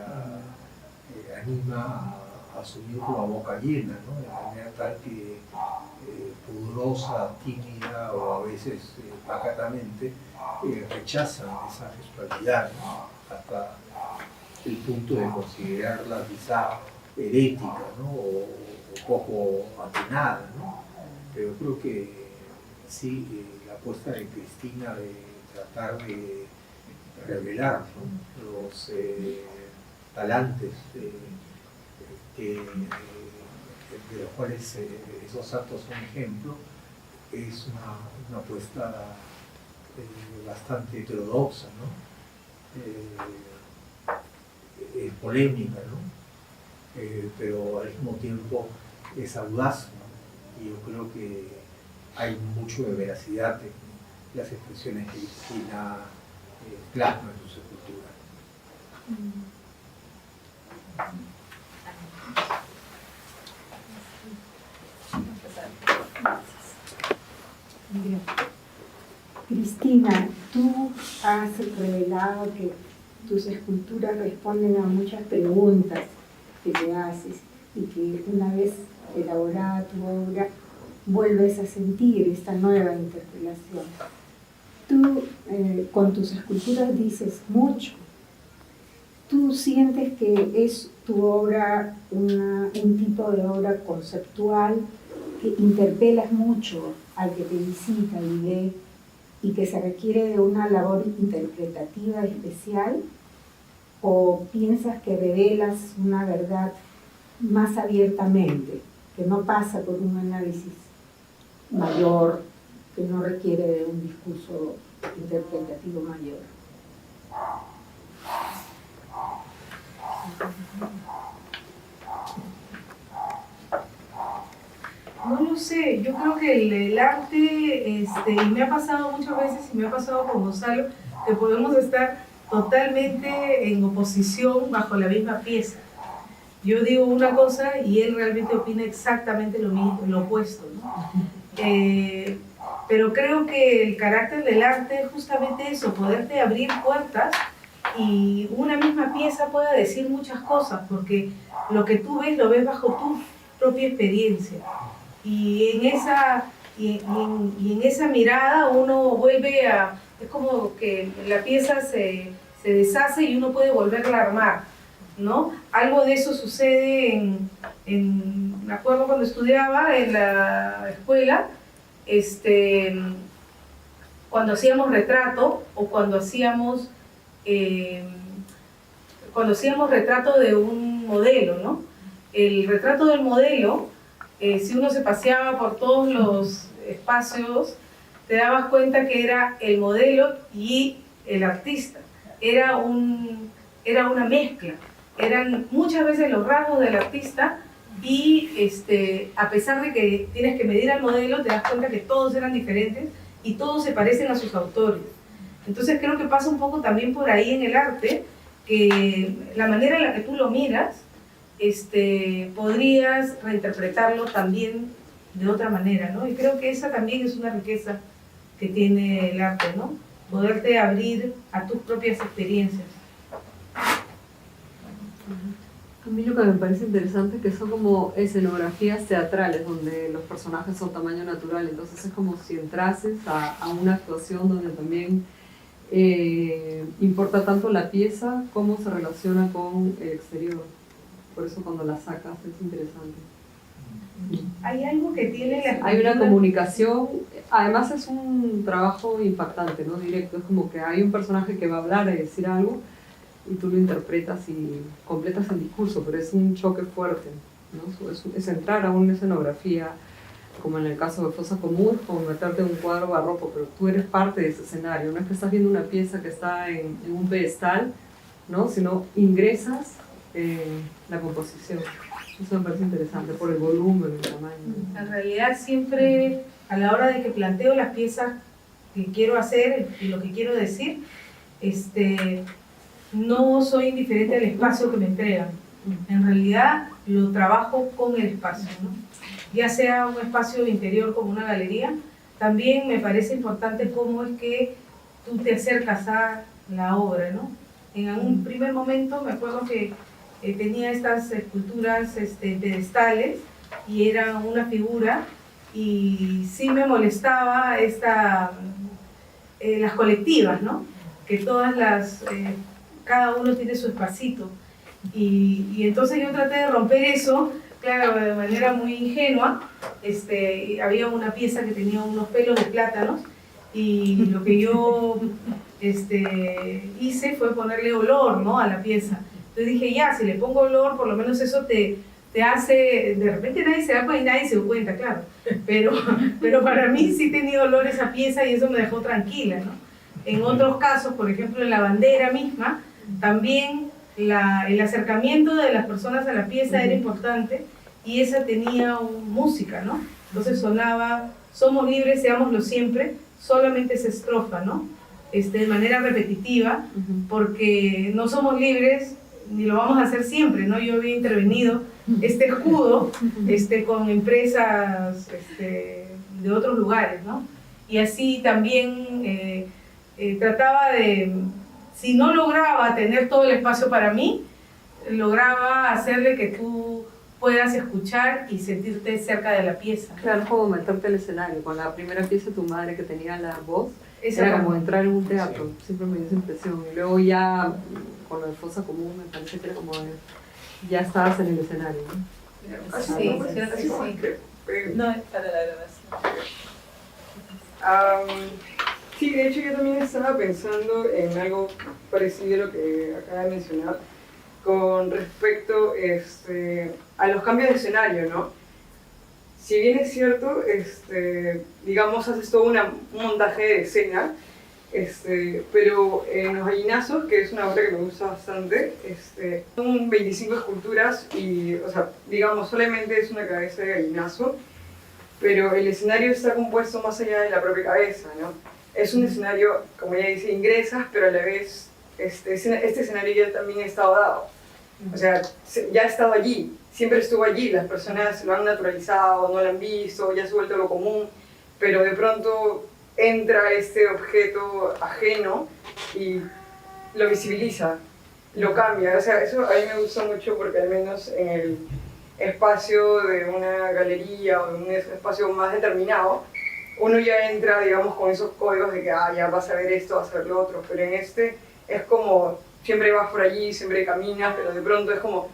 anima a asumirlo a boca llena, ¿no? De manera tal que pudorosa, tímida o a veces pacatamente rechazan esa gestualidad, ¿no? Hasta el punto de considerarla quizá herética, ¿no? O poco atinada, ¿no? Pero creo que sí, la apuesta de Cristina de tratar de revelar, ¿no? Los talantes de los cuales esos actos son ejemplo. Es una apuesta bastante heterodoxa, ¿no? Polémica, ¿no? Pero al mismo tiempo es audaz, ¿no? Y yo creo que hay mucho de veracidad en las expresiones que Cristina plasma en sus esculturas. Bien. Cristina, tú has revelado que tus esculturas responden a muchas preguntas que te haces y que una vez elaborada tu obra vuelves a sentir esta nueva interpelación. Tú con tus esculturas dices mucho. ¿Tú sientes que es tu obra un tipo de obra conceptual que interpelas mucho al que te visita y lee y que se requiere de una labor interpretativa especial? ¿O piensas que revelas una verdad más abiertamente, que no pasa por un análisis mayor, que no requiere de un discurso interpretativo mayor? No lo sé, yo creo que el arte, y me ha pasado muchas veces, y me ha pasado con Gonzalo, que podemos estar totalmente en oposición bajo la misma pieza. Yo digo una cosa y él realmente opina exactamente lo mismo, lo opuesto, ¿no? Pero creo que el carácter del arte es justamente eso, poderte abrir puertas y una misma pieza pueda decir muchas cosas, porque lo que tú ves lo ves bajo tu propia experiencia. Y en esa mirada uno vuelve a... Es como que la pieza se deshace y uno puede volverla a armar, ¿no? Algo de eso sucede me acuerdo cuando estudiaba en la escuela, cuando hacíamos retrato o cuando hacíamos retrato de un modelo, ¿no? El retrato del modelo, si uno se paseaba por todos los espacios, te dabas cuenta que era el modelo y el artista. Era una mezcla. Eran muchas veces los rasgos del artista y a pesar de que tienes que medir al modelo, te das cuenta que todos eran diferentes y todos se parecen a sus autores. Entonces creo que pasa un poco también por ahí en el arte, que la manera en la que tú lo miras, podrías reinterpretarlo también de otra manera, ¿no? Y creo que esa también es una riqueza que tiene el arte, ¿no? Poderte abrir a tus propias experiencias. A mí lo que me parece interesante es que son como escenografías teatrales donde los personajes son tamaño natural, entonces es como si entrases a una actuación donde también importa tanto la pieza como se relaciona con el exterior. Por eso cuando la sacas es interesante. Hay algo que tiene la... Hay una comunicación, además es un trabajo impactante, ¿no? Directo, es como que hay un personaje que va a hablar y decir algo y tú lo interpretas y completas el discurso, pero es un choque fuerte, ¿no? Es entrar a una escenografía, como en el caso de Fosa Común, como meterte en un cuadro barroco, pero tú eres parte de ese escenario, no es que estás viendo una pieza que está en un pedestal, ¿no? Sino ingresas en la composición. Eso me parece interesante, por el volumen, el tamaño. En realidad siempre, a la hora de que planteo las piezas que quiero hacer y lo que quiero decir, no soy indiferente al espacio que me entregan. En realidad lo trabajo con el espacio, ¿no? Ya sea un espacio interior como una galería, también me parece importante cómo es que tú te acercas a la obra, ¿no? En un primer momento me acuerdo que tenía estas esculturas pedestales y era una figura y sí me molestaba las colectivas, ¿no? Que cada uno tiene su espacito y entonces yo traté de romper eso, claro, de manera muy ingenua. Había una pieza que tenía unos pelos de plátanos y lo que yo hice fue ponerle olor, ¿no?, a la pieza. Entonces dije, ya, si le pongo olor, por lo menos eso te hace, de repente nadie se da cuenta y nadie se da cuenta, claro, pero para mí sí tenía olor esa pieza y eso me dejó tranquila, ¿no? En otros casos, por ejemplo, en la bandera misma, también el acercamiento de las personas a la pieza era importante y esa tenía música, ¿no? Entonces sonaba, somos libres, seámoslo siempre, solamente esa estrofa, ¿no? De manera repetitiva, porque no somos libres ni lo vamos a hacer siempre, ¿no? Yo había intervenido este escudo con empresas de otros lugares, ¿no? Y así también trataba de, si no lograba tener todo el espacio para mí, lograba hacerle que tú puedas escuchar y sentirte cerca de la pieza. Claro, es como meterte al escenario. Con la primera pieza, tu madre que tenía la voz, Esa era como entrar en un teatro. Siempre me dio esa impresión. Y luego ya, con lo de Fosa Común, me parece que era como ya estabas en el escenario, ¿no? Sí, sí. No, es para la grabación. Sí, de hecho yo también estaba pensando en algo parecido a lo que acaba de mencionar con respecto a los cambios de escenario, ¿no? Si bien es cierto, digamos, haces todo un montaje de escena, pero en Los Gallinazos, que es una obra que me gusta bastante, son 25 esculturas y, o sea, digamos, solamente es una cabeza de gallinazo, pero el escenario está compuesto más allá de la propia cabeza, ¿no? Es un escenario, como ya dice, ingresas, pero a la vez este escenario ya también ha estado dado. O sea, ya ha estado allí, siempre estuvo allí, las personas lo han naturalizado, no lo han visto, ya se ha vuelto lo común, pero de pronto entra este objeto ajeno y lo visibiliza, lo cambia. O sea, eso a mí me gusta mucho porque al menos en el espacio de una galería o de un espacio más determinado, uno ya entra, digamos, con esos códigos de que ya vas a ver esto, vas a ver lo otro, pero en es como, siempre vas por allí, siempre caminas, pero de pronto es como,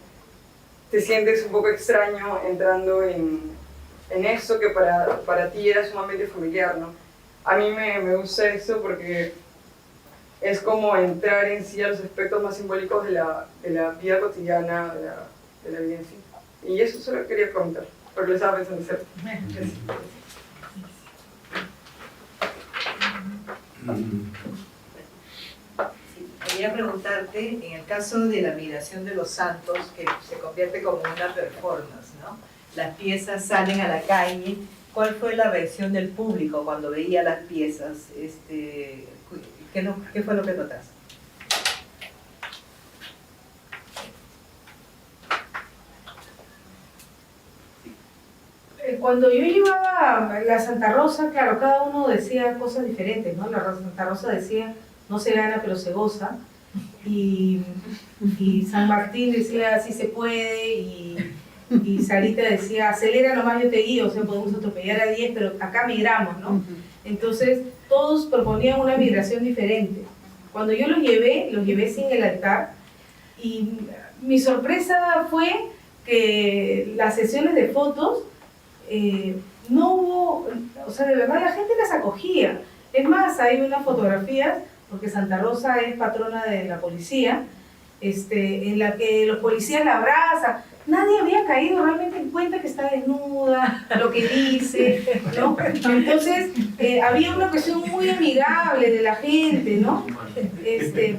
te sientes un poco extraño entrando en eso que para ti era sumamente familiar, ¿no? A mí me gusta eso porque es como entrar en sí a los aspectos más simbólicos de la vida cotidiana, de la vida en sí. Y eso solo quería comentar, porque lo estaba pensando hacer. Quería preguntarte, en el caso de la migración de los santos, que se convierte como una performance, ¿no? Las piezas salen a la calle, ¿cuál fue la reacción del público cuando veía las piezas? ¿Qué fue lo que notaste? Cuando yo llevaba la Santa Rosa, claro, cada uno decía cosas diferentes, ¿no? La Santa Rosa decía, no se gana pero se goza, y San Martín decía, sí se puede, y Sarita decía, acelera nomás yo te guío, o sea, podemos atropellar a 10, pero acá migramos, ¿no? Entonces, todos proponían una migración diferente. Cuando yo los llevé sin el altar, y mi sorpresa fue que las sesiones de fotos, no hubo, o sea, de verdad la gente las acogía. Es más, hay unas fotografías, porque Santa Rosa es patrona de la policía, en la que los policías la abrazan. Nadie había caído realmente en cuenta que está desnuda, lo que dice, ¿no? Entonces, había una cuestión muy amigable de la gente, ¿no?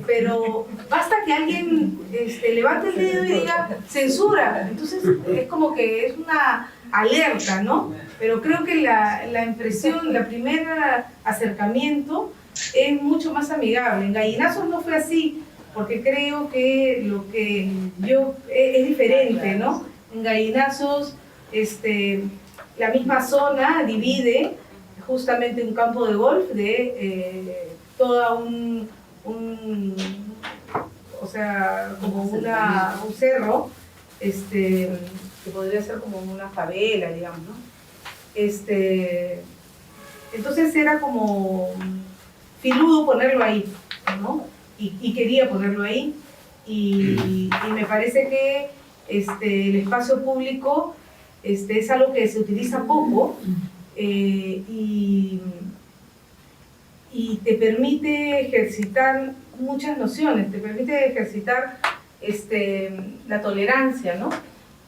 Pero basta que alguien levante el dedo y diga censura. Entonces, es como que es una alerta, ¿no? Pero creo que la impresión, la primera acercamiento es mucho más amigable. En Gallinazos no fue así, porque creo que lo que yo es diferente, ¿no? En Gallinazos, la misma zona divide justamente un campo de golf de toda o sea, como un cerro, que podría ser como una favela, digamos, ¿no? Entonces era como filudo ponerlo ahí, ¿no? Y quería ponerlo ahí, y me parece que el espacio público es algo que se utiliza poco, y y te permite ejercitar muchas nociones, te permite ejercitar la tolerancia, ¿no?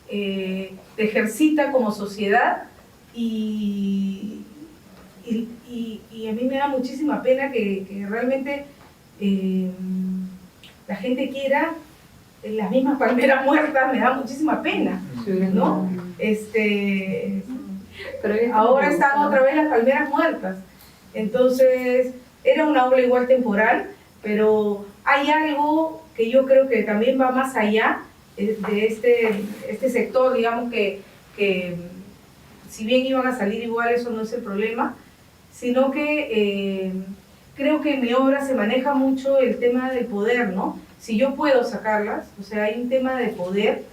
Te ejercita como sociedad y a mí me da muchísima pena que realmente la gente quiera las mismas palmeras muertas, me da muchísima pena, ¿no? Pero ahora están otra vez las palmeras muertas. Entonces, era una obra igual temporal, pero hay algo que yo creo que también va más allá de este sector, digamos que si bien iban a salir igual, eso no es el problema, sino que creo que en mi obra se maneja mucho el tema del poder, ¿no? Si yo puedo sacarlas, o sea, hay un tema de poder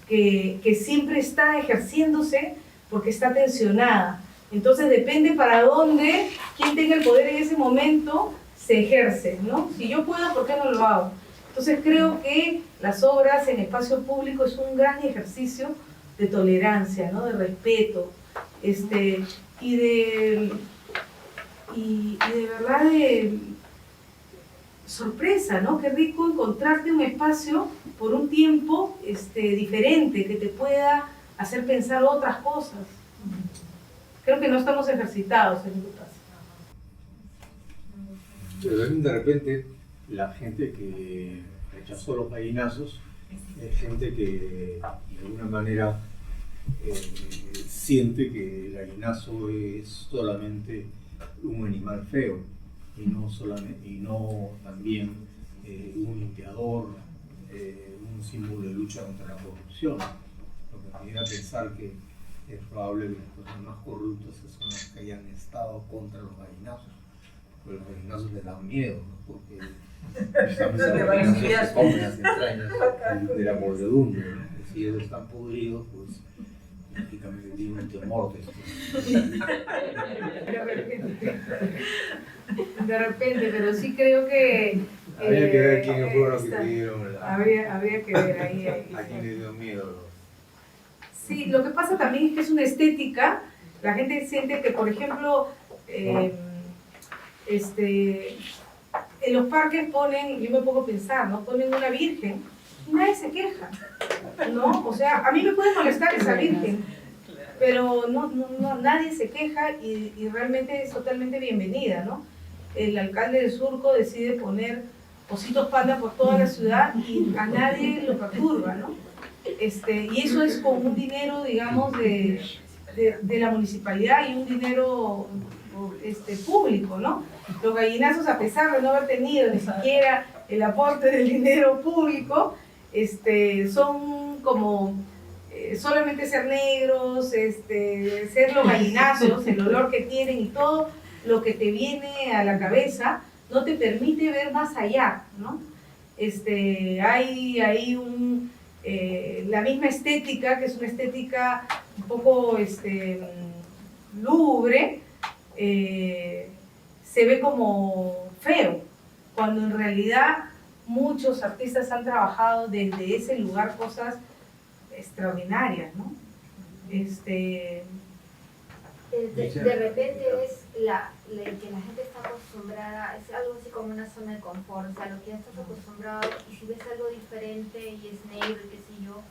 que siempre está ejerciéndose porque está tensionada. Entonces depende para dónde, quién tenga el poder en ese momento, se ejerce, ¿no? Si yo puedo, ¿por qué no lo hago? Entonces creo que las obras en espacio público es un gran ejercicio de tolerancia, ¿no? De respeto, y de verdad de sorpresa, ¿no? Qué rico encontrarte un espacio por un tiempo diferente, que te pueda hacer pensar otras cosas. Creo que no estamos ejercitados en tu caso. De repente, la gente que rechazó los gallinazos es gente que de alguna manera siente que el gallinazo es solamente un animal feo y no también un limpiador, un símbolo de lucha contra la corrupción. Lo que me lleva a pensar que es probable que las personas más corruptas son las que hayan estado contra los gallinazos, porque los gallinazos les dan miedo, ¿no? Porque precisamente los gallinazos se comen las entrañas de la podredumbre, ¿no? Si ellos están podridos, pues lógicamente tienen un temor de esto. De repente, pero sí creo que... habría que ver quiénes fueron los que pidieron habría que ver ahí. a quién les dio miedo. Sí, lo que pasa también es que es una estética. La gente siente que, por ejemplo, en los parques ponen, yo me pongo a pensar, ¿no? Ponen una virgen y nadie se queja, ¿no? O sea, a mí me puede molestar esa virgen, pero nadie se queja y realmente es totalmente bienvenida, ¿no? El alcalde de Surco decide poner ositos panda por toda la ciudad y a nadie lo perturba, ¿no? Y eso es con un dinero, digamos, de la municipalidad y un dinero público, ¿no? Los gallinazos, a pesar de no haber tenido ni siquiera el aporte del dinero público, son como solamente ser negros, ser los gallinazos, el olor que tienen y todo lo que te viene a la cabeza no te permite ver más allá, ¿no? Hay la misma estética, que es una estética un poco lúgubre, se ve como feo, cuando en realidad muchos artistas han trabajado desde ese lugar cosas extraordinarias, ¿no? De repente es que la gente está acostumbrada, es algo así como una zona de confort, o sea, lo que ya estás acostumbrado, y si ves algo diferente y es negro, qué sé yo,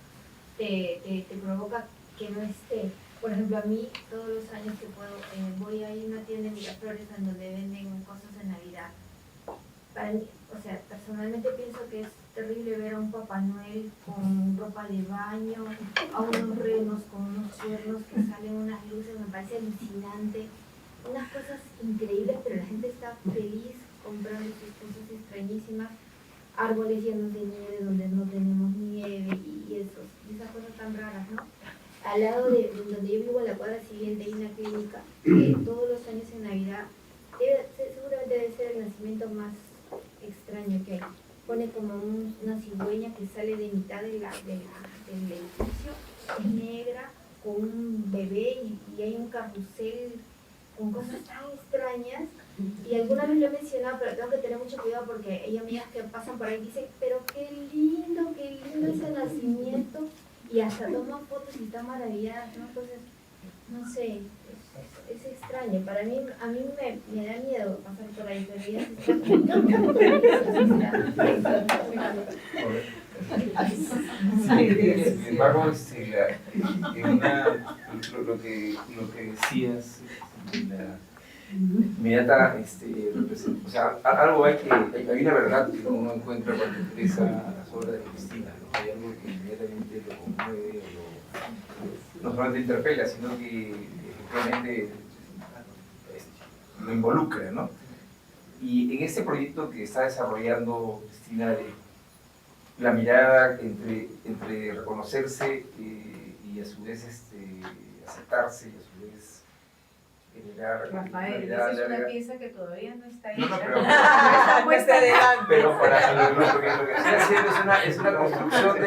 te provoca que no esté. Por ejemplo, a mí, todos los años que puedo, voy a ir a una tienda de Miraflores en donde venden cosas de Navidad. Para mí, o sea, personalmente pienso que es terrible ver a un Papá Noel con ropa de baño, a unos renos con unos cuernos que salen unas luces, me parece alucinante. Unas cosas increíbles, pero la gente está feliz comprando sus cosas extrañísimas. Árboles llenos de nieve donde no tenemos nieve y esas cosas tan raras, ¿no? Al lado de donde yo vivo, a la cuadra siguiente, hay una clínica que todos los años en Navidad, seguramente debe ser el nacimiento más extraño que hay. Pone como una cigüeña que sale de mitad del edificio, es negra, con un bebé y hay un carrusel con cosas tan extrañas. Y alguna vez lo he mencionado, pero tengo que tener mucho cuidado porque hay amigas que pasan por ahí y dicen, pero qué lindo ese nacimiento. Y hasta toman fotos y están maravilladas, ¿no? Entonces, no sé, es extraño. Para mí, a mí me da miedo pasar por ahí, pero ella se Sin embargo, lo que decías de la inmediata, o sea, algo hay una verdad que uno encuentra cuando interesa las obras de Cristina, ¿no? Hay algo que inmediatamente lo conmueve, no solamente interpela, sino que efectivamente lo involucra, ¿no? Y en este proyecto que está desarrollando Cristina, de la mirada entre reconocerse y a su vez aceptarse y a su vez generar Rafael, mirada esa es una larga. pieza que todavía no está hecha. No, no, pero, Está puesta adelante. pero para lo que estoy haciendo es una construcción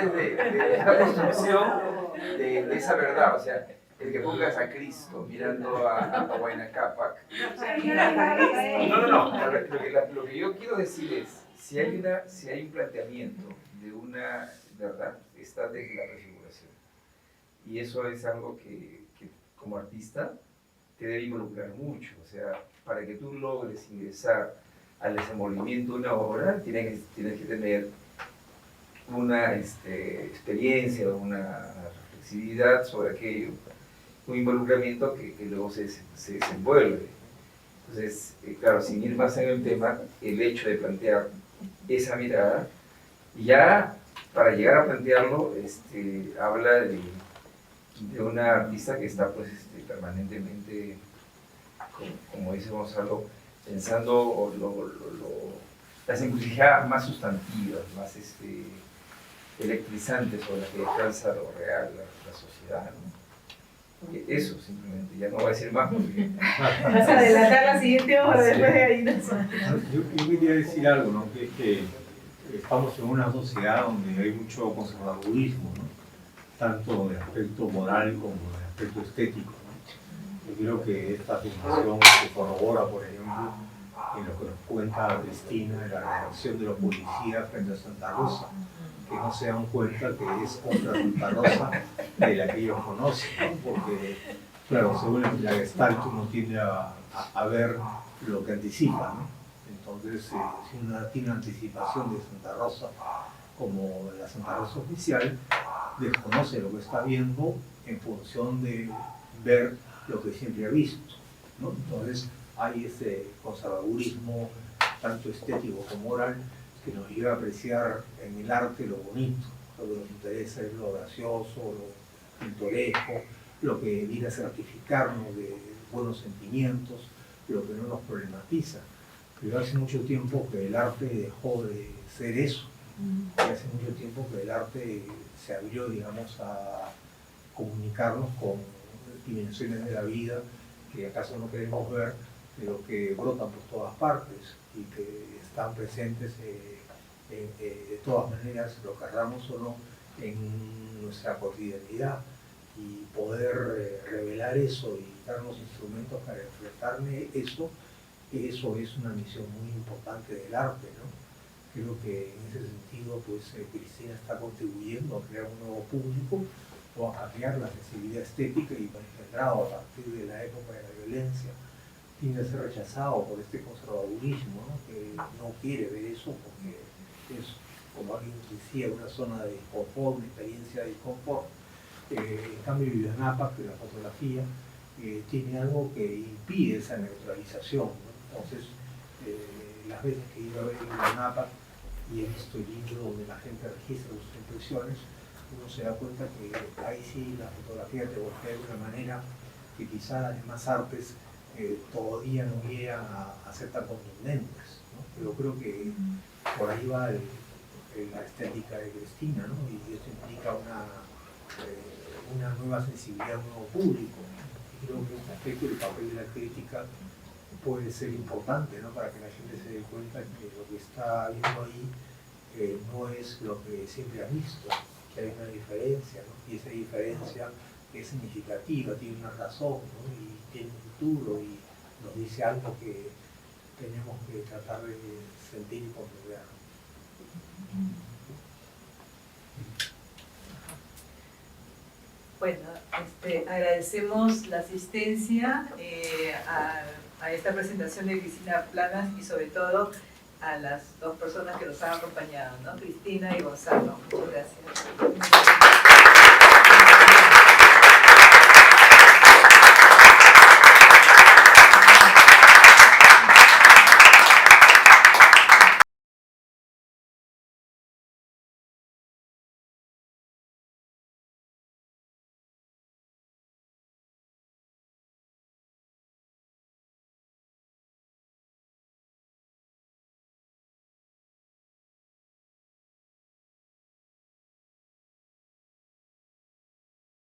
de esa verdad, o sea, el que pongas a Cristo mirando a Huayna Cápac. No, lo que yo quiero decir es, si hay un planteamiento de una verdad, está de la prefiguración. Y eso es algo que como artista te debe involucrar mucho. O sea, para que tú logres ingresar al desenvolvimiento de una obra, tienes que tener una experiencia, una reflexividad sobre aquello, un involucramiento que luego se desenvuelve. Entonces, claro, sin ir más en el tema, el hecho de plantear esa mirada, ya para llegar a plantearlo, habla de una artista que está pues permanentemente, como dice Gonzalo, pensando las encrucijadas más sustantivas, más electrizantes sobre las que descansa lo real, la sociedad, ¿no? Eso simplemente, ya no voy a decir más porque... Vas a adelantar la siguiente obra después de ahí. Yo quería decir algo, ¿no? Que estamos en una sociedad donde hay mucho conservadurismo, ¿no? Tanto de aspecto moral como de aspecto estético, ¿no? Yo creo que esta afirmación se corrobora, por ejemplo, en lo que nos cuenta Cristina de la reacción de los policías frente a Santa Rosa, que no se dan cuenta que es otra Santa Rosa de la que ellos conocen, ¿no? Porque, claro, según la Gestalt uno tiende a ver lo que anticipa, ¿no? Entonces, si uno tiene una anticipación de Santa Rosa como la Santa Rosa oficial, desconoce lo que está viendo en función de ver lo que siempre ha visto, ¿no? Entonces hay ese conservadurismo tanto estético como moral que nos lleva a apreciar en el arte lo bonito. Lo que nos interesa es lo gracioso, lo pintoresco, lo que viene a certificarnos de buenos sentimientos, lo que no nos problematiza. Pero hace mucho tiempo que el arte dejó de ser eso. Y hace mucho tiempo que el arte se abrió, digamos, a comunicarnos con dimensiones de la vida que acaso no queremos ver, pero que brotan por todas partes y que están presentes de todas maneras, lo querramos o no, en nuestra cotidianidad. Y poder revelar eso y darnos instrumentos para enfrentar eso es una misión muy importante del arte, ¿no? Creo que en ese sentido, pues Cristina está contribuyendo a crear un nuevo público o a cambiar la sensibilidad estética y engendrado a partir de la época de la violencia. Tiene que ser rechazado por este conservadurismo, ¿no? Que no quiere ver eso porque es, como alguien decía, una zona de disconfort, una experiencia de disconfort. En cambio, Viviana Nápac, que la fotografía, tiene algo que impide esa neutralización, ¿no? Entonces, las veces que he ido a ver Viviana Nápac y he visto el libro donde la gente registra sus impresiones, uno se da cuenta que ahí sí la fotografía te golpea de una manera que quizás las demás artes todavía no llegan a ser tan contundentes, ¿no? Pero creo que por ahí va la estética de Cristina, ¿no? Y esto implica una nueva sensibilidad, un nuevo público. Y creo que este aspecto del papel de la crítica puede ser importante, ¿no? Para que la gente se dé cuenta que lo que está viendo ahí no es lo que siempre ha visto, que hay una diferencia, ¿no? Y esa diferencia es significativa, tiene una razón, ¿no? Y tiene un futuro y nos dice algo que tenemos que tratar de sentir y comprender. Bueno, agradecemos la asistencia a esta presentación de Cristina Planas y sobre todo a las dos personas que nos han acompañado, ¿no? Cristina y Gonzalo. Muchas gracias.